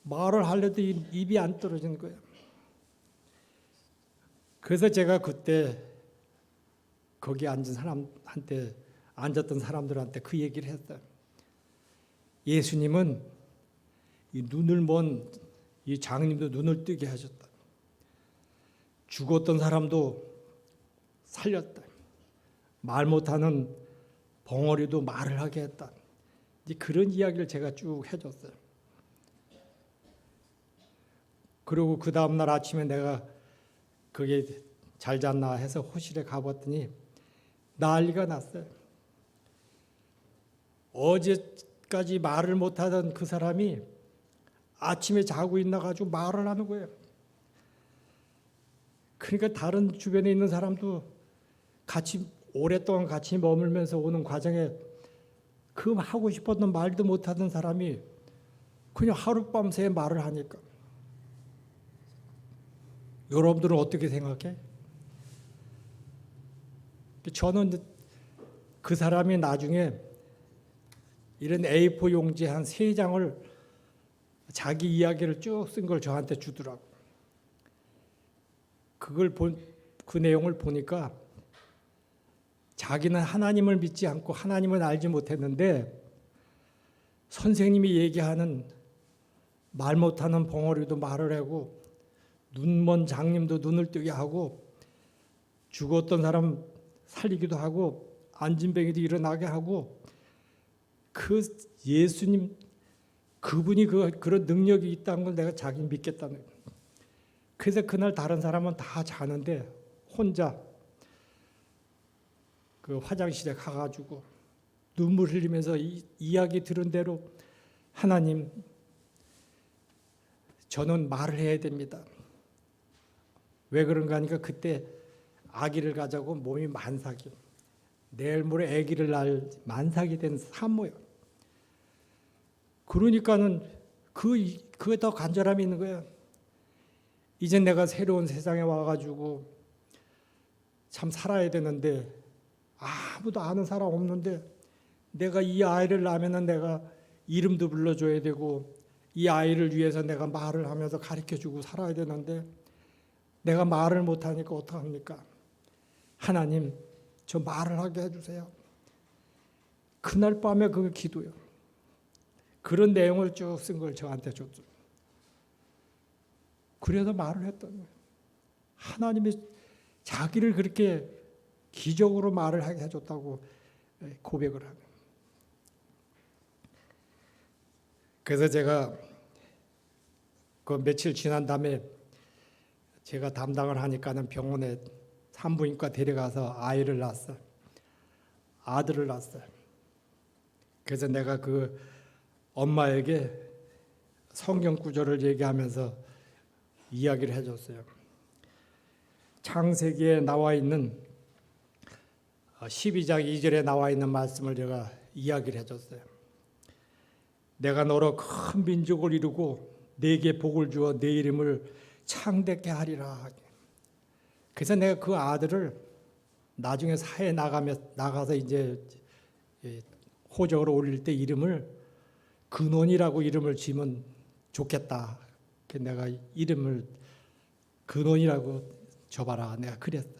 말을 하려도 입이 안 떨어지는 거예요. 그래서 제가 그때 거기 앉았던 사람들한테 그 얘기를 했어요. 예수님은 이 눈을 먼 이 장님도 눈을 뜨게 하셨다. 죽었던 사람도 살렸다. 말 못하는 벙어리도 말을 하게 했다. 그런 이야기를 제가 쭉 해줬어요. 그리고 그 다음날 아침에 내가 그게 잘 잤나 해서 호실에 가봤더니 난리가 났어요. 어제까지 말을 못하던 그 사람이 아침에 자고 있나 가지고 말을 하는 거예요. 그러니까 다른 주변에 있는 사람도 같이 오랫동안 같이 머물면서 오는 과정에 그 하고 싶었던 말도 못하던 사람이 그냥 하룻밤새 말을 하니까. 여러분들은 어떻게 생각해? 저는 그 사람이 나중에 이런 A4 용지 한 3장을 자기 이야기를 쭉 쓴 걸 저한테 주더라고. 그 내용을 보니까 자기는 하나님을 믿지 않고 하나님을 알지 못했는데 선생님이 얘기하는 말 못하는 벙어리도 말을 하고 눈먼 장님도 눈을 뜨게 하고 죽었던 사람 살리기도 하고 안진뱅이도 일어나게 하고 그 예수님 그분이 그런 능력이 있다는 걸 내가 자기 믿겠다는 거예요. 그래서 그날 다른 사람은 다 자는데 혼자 그 화장실에 가가지고 눈물 흘리면서 이야기 들은 대로 하나님 저는 말을 해야 됩니다. 왜 그런가 하니까 그때 아기를 가자고 몸이 만삭이 내일 모레 아기를 낳을 만삭이 된 산모예요. 그러니까는 그게 더 간절함이 있는 거예요. 이제 내가 새로운 세상에 와가지고 참 살아야 되는데 아무도 아는 사람 없는데 내가 이 아이를 낳으면은 내가 이름도 불러줘야 되고 이 아이를 위해서 내가 말을 하면서 가르쳐주고 살아야 되는데 내가 말을 못하니까 어떡합니까? 하나님 저 말을 하게 해주세요. 그날 밤에 그 기도요. 그런 내용을 쭉 쓴 걸 저한테 줬죠. 그래서 말을 했던 거예요. 하나님이 자기를 그렇게 기적으로 말을 하게 해줬다고 고백을 하는. 그래서 제가 그 며칠 지난 다음에 제가 담당을 하니까는 병원에 산부인과 데려가서 아이를 낳았어요. 아들을 낳았어요. 그래서 내가 그 엄마에게 성경 구절을 얘기하면서 이야기를 해줬어요. 창세기에 나와 있는 12장 2절에 나와 있는 말씀을 제가 이야기를 해줬어요. 내가 너로 큰 민족을 이루고 네게 복을 주어 네 이름을 창대케 하리라. 그래서 내가 그 아들을 나중에 사회에 나가서 이제 호적으로 올릴 때 이름을 근원이라고 이름을 지으면 좋겠다. 내가 이름을 근원이라고 줘봐라. 내가 그랬어요.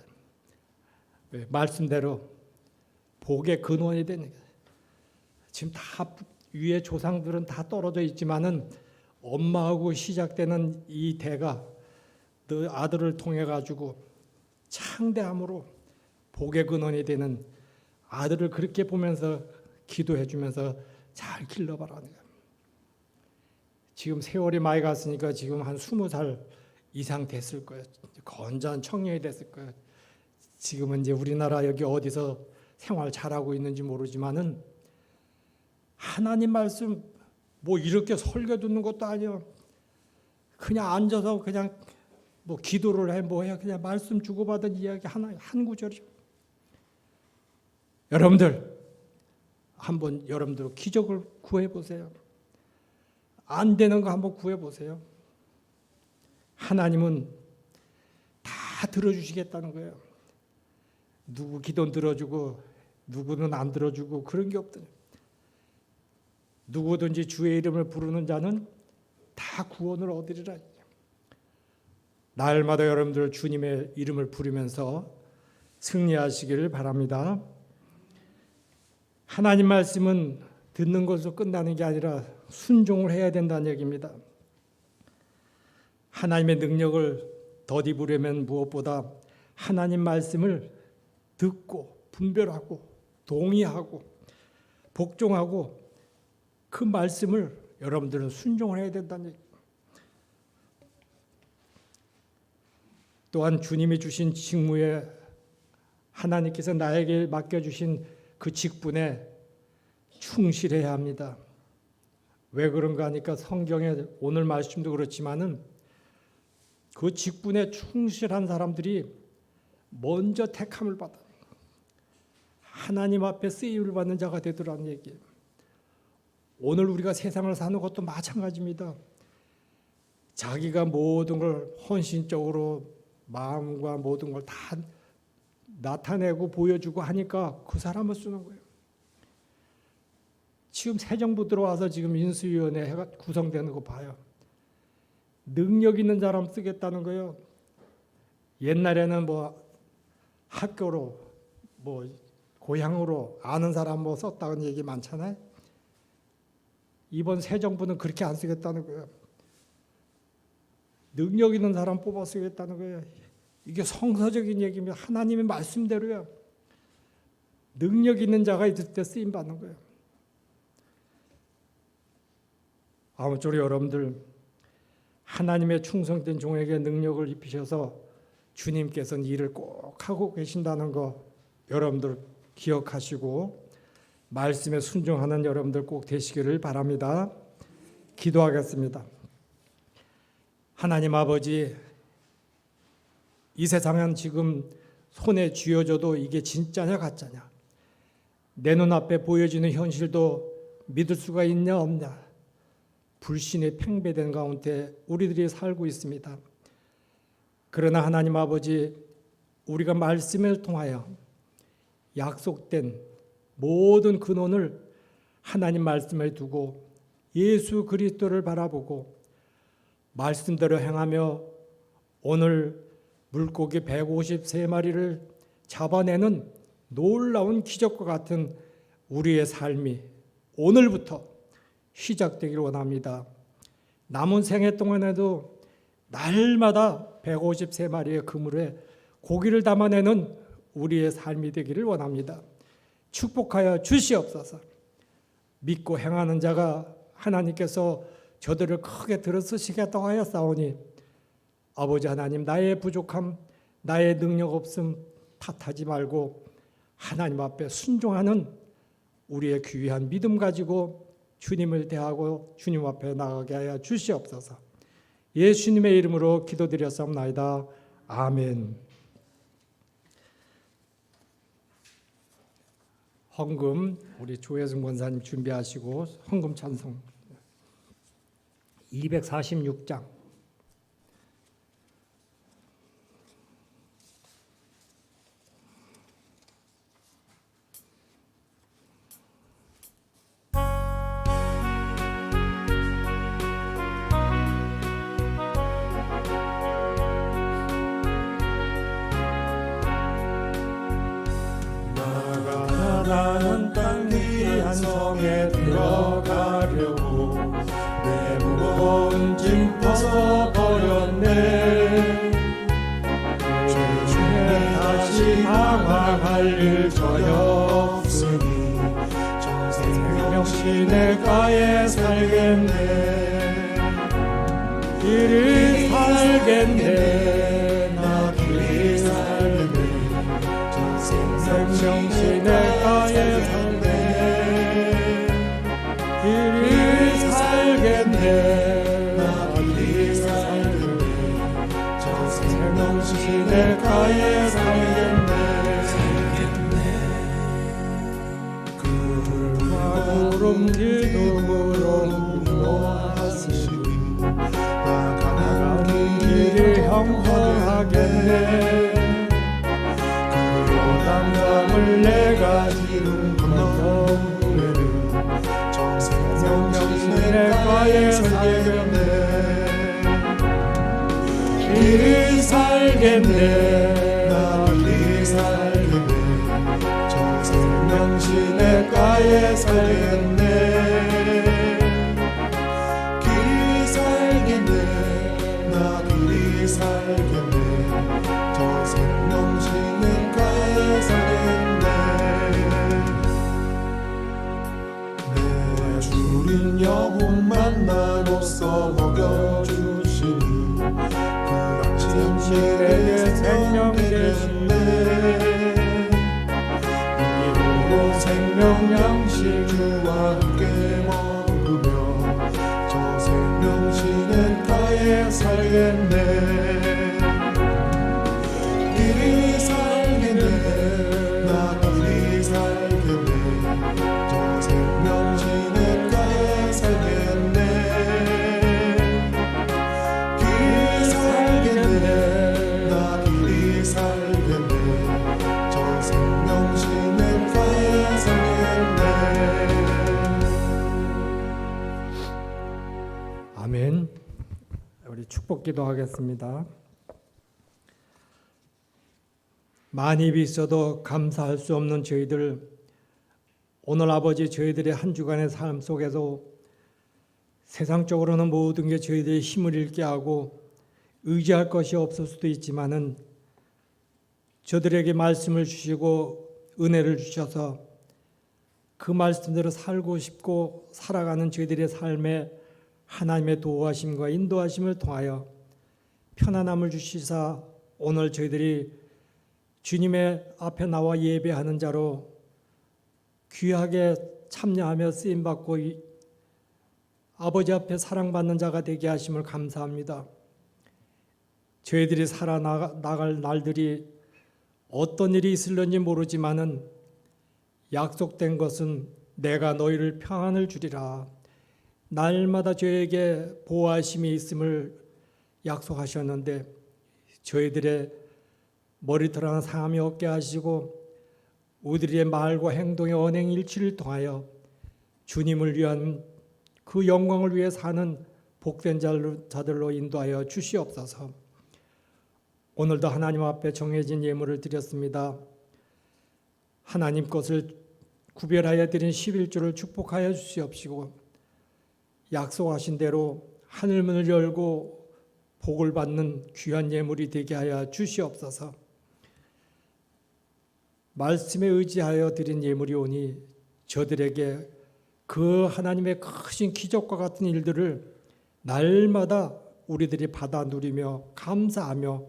말씀대로 복의 근원이 되는 거예요. 지금 다 위에 조상들은 다 떨어져 있지만은 엄마하고 시작되는 이 대가 너 아들을 통해 가지고 창대함으로 복의 근원이 되는 아들을 그렇게 보면서 기도해 주면서 잘 길러봐라. 지금 세월이 많이 갔으니까 지금 한 20살 이상 됐을 거예요. 건전한 청년이 됐을 거예요. 지금은 이제 우리나라 여기 어디서 생활 잘하고 있는지 모르지만은 하나님 말씀 뭐 이렇게 설교 듣는 것도 아니요. 그냥 앉아서 그냥 뭐 기도를 해 뭐 해 그냥 말씀 주고받은 이야기 하나 한 구절이죠. 여러분들 한번 여러분들 기적을 구해 보세요. 안 되는 거 한번 구해 보세요. 하나님은 다 들어주시겠다는 거예요. 누구 기도 들어주고 누구는 안 들어주고 그런 게 없더니 누구든지 주의 이름을 부르는 자는 다 구원을 얻으리라. 날마다 여러분들 주님의 이름을 부르면서 승리하시기를 바랍니다. 하나님 말씀은 듣는 것으로 끝나는 게 아니라 순종을 해야 된다는 얘기입니다. 하나님의 능력을 덧입으려면 무엇보다 하나님 말씀을 듣고 분별하고 동의하고 복종하고 그 말씀을 여러분들은 순종을 해야 된다는 얘기입니다. 또한 주님이 주신 직무에 하나님께서 나에게 맡겨주신 그 직분에 충실해야 합니다. 왜 그런가 하니까 성경에 오늘 말씀도 그렇지만은 그 직분에 충실한 사람들이 먼저 택함을 받아 하나님 앞에 쓰임을 받는 자가 되더라는 얘기예요. 오늘 우리가 세상을 사는 것도 마찬가지입니다. 자기가 모든 걸 헌신적으로 마음과 모든 걸 다 나타내고 보여주고 하니까 그 사람을 쓰는 거예요. 지금 새 정부 들어와서 지금 인수위원회가 구성되는 거 봐요. 능력 있는 사람 쓰겠다는 거예요. 옛날에는 뭐 학교로 뭐 고향으로 아는 사람 뭐 썼다는 얘기 많잖아요. 이번 새 정부는 그렇게 안 쓰겠다는 거예요. 능력 있는 사람 뽑아 쓰겠다는 거예요. 이게 성서적인 얘기면 하나님의 말씀대로요. 능력 있는 자가 있을 때 쓰임 받는 거예요. 아무쪼록 여러분들 하나님의 충성된 종에게 능력을 입히셔서 주님께서는 일을 꼭 하고 계신다는 거 여러분들 기억하시고 말씀에 순종하는 여러분들 꼭 되시기를 바랍니다. 기도하겠습니다. 하나님 아버지, 이 세상은 지금 손에 쥐어져도 이게 진짜냐 가짜냐, 내 눈앞에 보여지는 현실도 믿을 수가 있냐 없냐, 불신이 팽배된 가운데 우리들이 살고 있습니다. 그러나 하나님 아버지, 우리가 말씀을 통하여 약속된 모든 근원을 하나님 말씀에 두고 예수 그리스도를 바라보고 말씀대로 행하며 오늘 물고기 153마리를 잡아내는 놀라운 기적과 같은 우리의 삶이 오늘부터 시작되기를 원합니다. 남은 생애 동안에도 날마다 153마리의 그물에 고기를 담아내는 우리의 삶이 되기를 원합니다. 축복하여 주시옵소서. 믿고 행하는 자가 하나님께서 저들을 크게 들어쓰시겠다고 하였사오니 아버지 하나님, 나의 부족함, 나의 능력 없음 탓하지 말고 하나님 앞에 순종하는 우리의 귀한 믿음 가지고 주님을 대하고 주님 앞에 나가게 하여 주시옵소서. 예수님의 이름으로 기도드렸사옵나이다. 아멘. 헌금 우리 조혜승 권사님 준비하시고 헌금 찬송 246장. 나는 땅 위한 성에 들어가려고 내 무거운 짐 벗어버렸네. 죄 중에 다시 방황할 일 전혀 없으니 정생명신의 가에 살겠네. 길이 살겠네. 나 길이 살겠네. 생명신의 가에 살겠네. 길이 살겠네. 나 길이 살겠네. 저 생명신의 가에 살겠네. 그들과 구름 기둥으로 인도하시니 나가는 길이 형통하겠네. 담담을 내가 지금 건너오면은 정생명신의 가에 살겠네. 길이 살겠네. 나 길이 살겠네. 정생명신의 가에 살겠네. 길이 살겠네. 나 길이 살겠네. 정생명신의 가에 살겠네. 내 주린 영혼만 나로서 먹여주시니 그 양심실에 생명 되시네. 우리로 생명 양식 주와 함께 먹으며 저 생명신은 가에 살겠네. 길이 살겠네. 나 길이 살겠네. 저 생명신은 가에 살겠네. 길이 살겠네. 나 길이 살겠네. 저 생명신은 가에 살겠네. 아멘. 우리 축복 기도하겠습니다. 많이 있어도 감사할 수 없는 저희들, 오늘 아버지 저희들의 한 주간의 삶 속에서 세상적으로는 모든 게 저희들의 힘을 잃게 하고 의지할 것이 없을 수도 있지만은 저들에게 말씀을 주시고 은혜를 주셔서 그 말씀대로 살고 싶고 살아가는 저희들의 삶에 하나님의 도우하심과 인도하심을 통하여 편안함을 주시사 오늘 저희들이 주님의 앞에 나와 예배하는 자로 귀하게 참여하며 쓰임받고 아버지 앞에 사랑받는 자가 되게 하심을 감사합니다. 저희들이 살아나갈 날들이 어떤 일이 있을런지 모르지만은 약속된 것은 내가 너희를 평안을 주리라. 날마다 저에게 보호하심이 있음을 약속하셨는데 저희들의 머리털 상함이 없게 하시고 우리들의 말과 행동의 언행 일치를 통하여 주님을 위한 그 영광을 위해 사는 복된 자들로 인도하여 주시옵소서. 오늘도 하나님 앞에 정해진 예물을 드렸습니다. 하나님 것을 구별하여 드린 11조를 축복하여 주시옵시고 약속하신 대로 하늘문을 열고 복을 받는 귀한 예물이 되게 하여 주시옵소서. 말씀에 의지하여 드린 예물이 오니 저들에게 그 하나님의 크신 기적과 같은 일들을 날마다 우리들이 받아 누리며 감사하며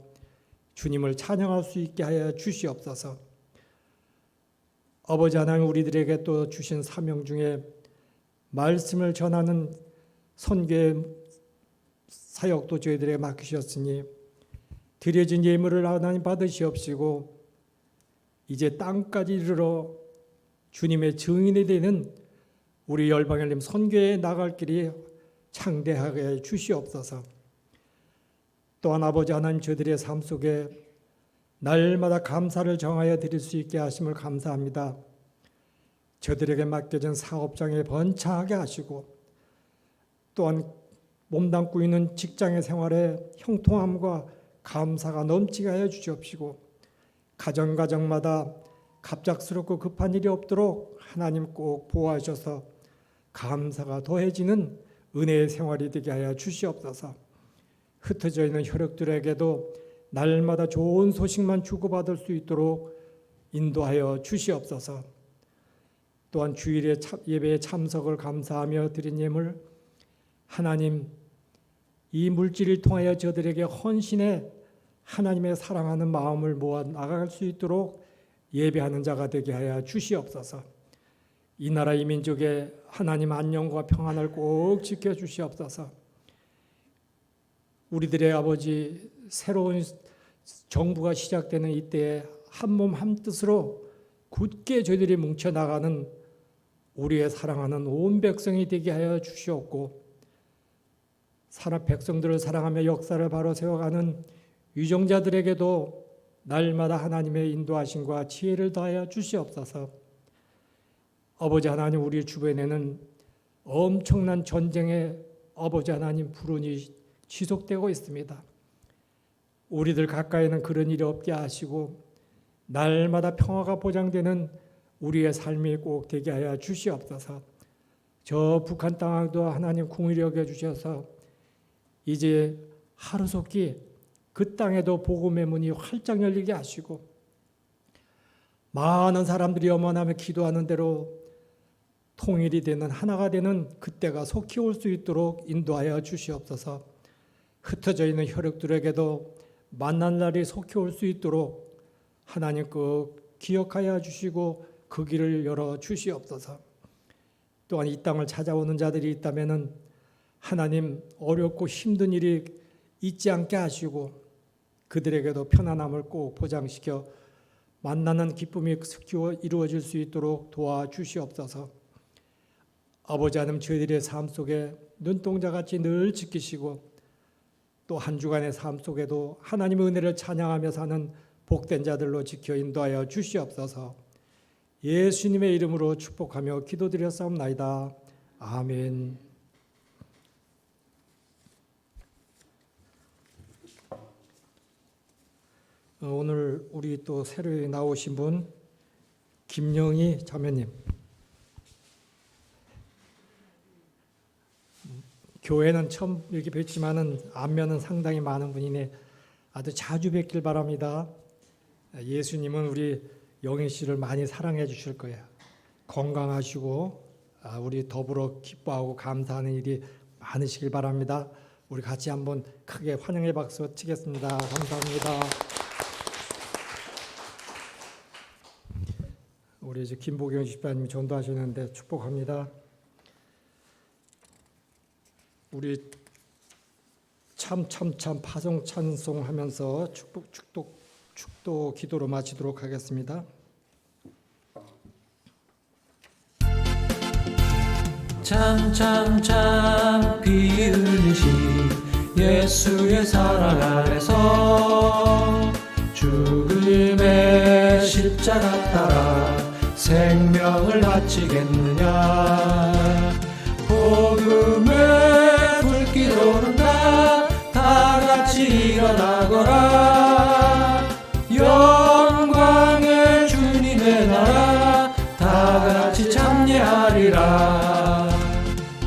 주님을 찬양할 수 있게 하여 주시옵소서. 아버지 하나님, 우리들에게 또 주신 사명 중에 말씀을 전하는 선교의 사역도 저희들에게 맡기셨으니 드려진 예물을 하나님 받으시옵시고 이제 땅까지 이르러 주님의 증인이 되는 우리 열방엘림 선교에 나갈 길이 창대하게 주시옵소서. 또한 아버지 하나님, 저들의 삶 속에 날마다 감사를 정하여 드릴 수 있게 하심을 감사합니다. 저들에게 맡겨진 사업장에 번창하게 하시고 또한 몸담고 있는 직장의 생활에 형통함과 감사가 넘치게 하여 주시옵시고 가정마다 갑작스럽고 급한 일이 없도록 하나님 꼭 보호하셔서 감사가 더해지는 은혜의 생활이 되게 하여 주시옵소서. 흩어져 있는 혈육들에게도 날마다 좋은 소식만 주고받을 수 있도록 인도하여 주시옵소서. 또한 주일의 예배에 참석을 감사하며 드린 예물, 하나님 이 물질을 통하여 저들에게 헌신해 하나님의 사랑하는 마음을 모아 나갈 수 있도록 예배하는 자가 되게 하여 주시옵소서. 이 나라 이 민족의 하나님 안녕과 평안을 꼭 지켜주시옵소서. 우리들의 아버지 새로운 정부가 시작되는 이때에 한 몸 한 뜻으로 굳게 저희들이 뭉쳐나가는 우리의 사랑하는 온 백성이 되게 하여 주시옵고 백성들을 사랑하며 역사를 바로 세워가는 위정자들에게도 날마다 하나님의 인도하심과 지혜를 더하여 주시옵소서. 아버지 하나님, 우리 주변에는 엄청난 전쟁의 아버지 하나님 불운이 지속되고 있습니다. 우리들 가까이는 그런 일이 없게 하시고 날마다 평화가 보장되는 우리의 삶이 꼭 되게 하여 주시옵소서. 저 북한 땅도 하나님 궁일이 여겨주셔서 이제 하루속히 그 땅에도 복음의 문이 활짝 열리게 하시고 많은 사람들이 염원하며 기도하는 대로 통일이 되는 하나가 되는 그때가 속히 올 수 있도록 인도하여 주시옵소서. 흩어져 있는 혈육들에게도 만난 날이 속히 올 수 있도록 하나님 꼭 기억하여 주시고 그 길을 열어 주시옵소서. 또한 이 땅을 찾아오는 자들이 있다면 하나님 어렵고 힘든 일이 있지 않게 하시고 그들에게도 편안함을 꼭 보장시켜 만나는 기쁨이 속히 이루어질 수 있도록 도와주시옵소서. 아버지 하나님, 저희들의 삶 속에 눈동자같이 늘 지키시고 또 한 주간의 삶 속에도 하나님의 은혜를 찬양하며 사는 복된 자들로 지켜 인도하여 주시옵소서. 예수님의 이름으로 축복하며 기도드렸사옵나이다. 아멘. 오늘 우리 또 새로 나오신 분 김영희 자매님, 교회는 처음 이렇게 뵙지만은 안면은 상당히 많은 분이네. 아주 자주 뵙길 바랍니다. 예수님은 우리 영희 씨를 많이 사랑해 주실 거예요. 건강하시고 우리 더불어 기뻐하고 감사하는 일이 많으시길 바랍니다. 우리 같이 한번 크게 환영의 박수 치겠습니다. 감사합니다. 우리 이제 김보경 집사님이 전도하셨는데 축복합니다. 우리 참 파송 찬송하면서 축도 기도로 마치도록 하겠습니다. 참 피 흘리신 예수의 사랑 아래서 죽음의 십자가 따라 생명을 바치겠느냐. 복음의 불길 오른다 다 같이 일어나거라. 영광의 주님의 나라 다 같이 참여하리라.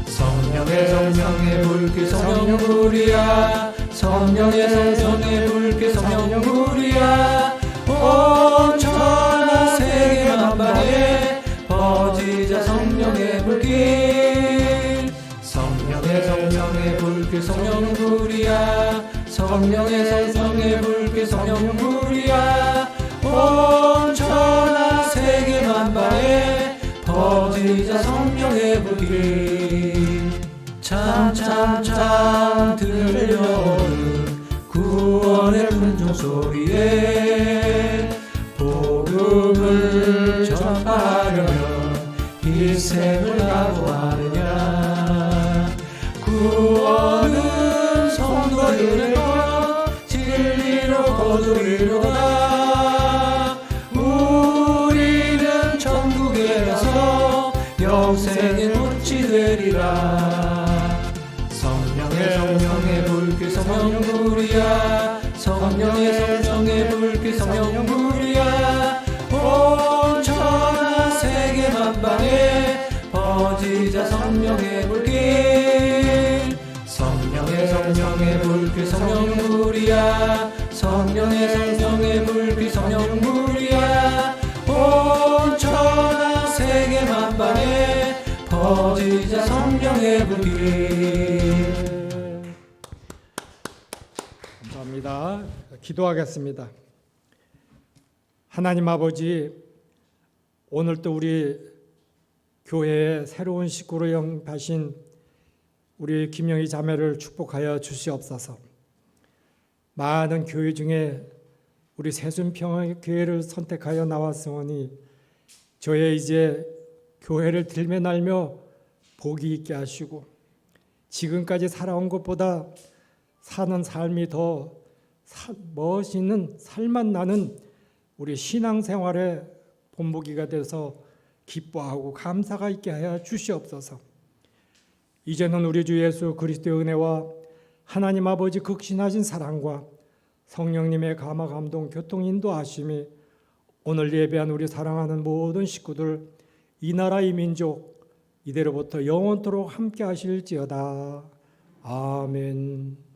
성령의 불길 성령불이야. 성령의 불길 성령불이야. 온 천하 세계 만방에 퍼지자 성령의 불길. 성령의 불길 성령불이야. 성령의 불길 성령불이야. 온 천하 세계 만방에 퍼지자 성령의 불길. 참 들려오는 구원의 분종 소리에 복음을 전파하려면 일생을 각오하느냐. 구원은 성도들의 것 진리로 거두리로다. 우리는 천국에 가서 영생의 도치 되리라. 성령의 불길 성령불이야. 성령의 불길 성령불이야. 온 천하 세계 만방에 퍼지자 성령의 불길. 성령의 불길 성령불이야. 성령의 불길 성령불이야. 온 천하 세계 만방에 퍼지자 성령의 불길. 감사합니다. 기도하겠습니다. 하나님 아버지, 오늘 또 우리 교회의 새로운 식구로 영입하신 우리 김영희 자매를 축복하여 주시옵소서. 많은 교회 중에 우리 새순평화교회를 선택하여 나왔으니 저의 이제 교회를 들매 날며 복이 있게 하시고 지금까지 살아온 것보다 사는 삶이 더 멋있는 살만 나는 우리 신앙생활의 본보기가 돼서 기뻐하고 감사가 있게 하여 주시옵소서. 이제는 우리 주 예수 그리스도의 은혜와 하나님 아버지 극신하신 사랑과 성령님의 감화 감동 교통 인도하심이 오늘 예배한 우리 사랑하는 모든 식구들, 이 나라 이 민족 이대로부터 영원토록 함께 하실지어다. 아멘.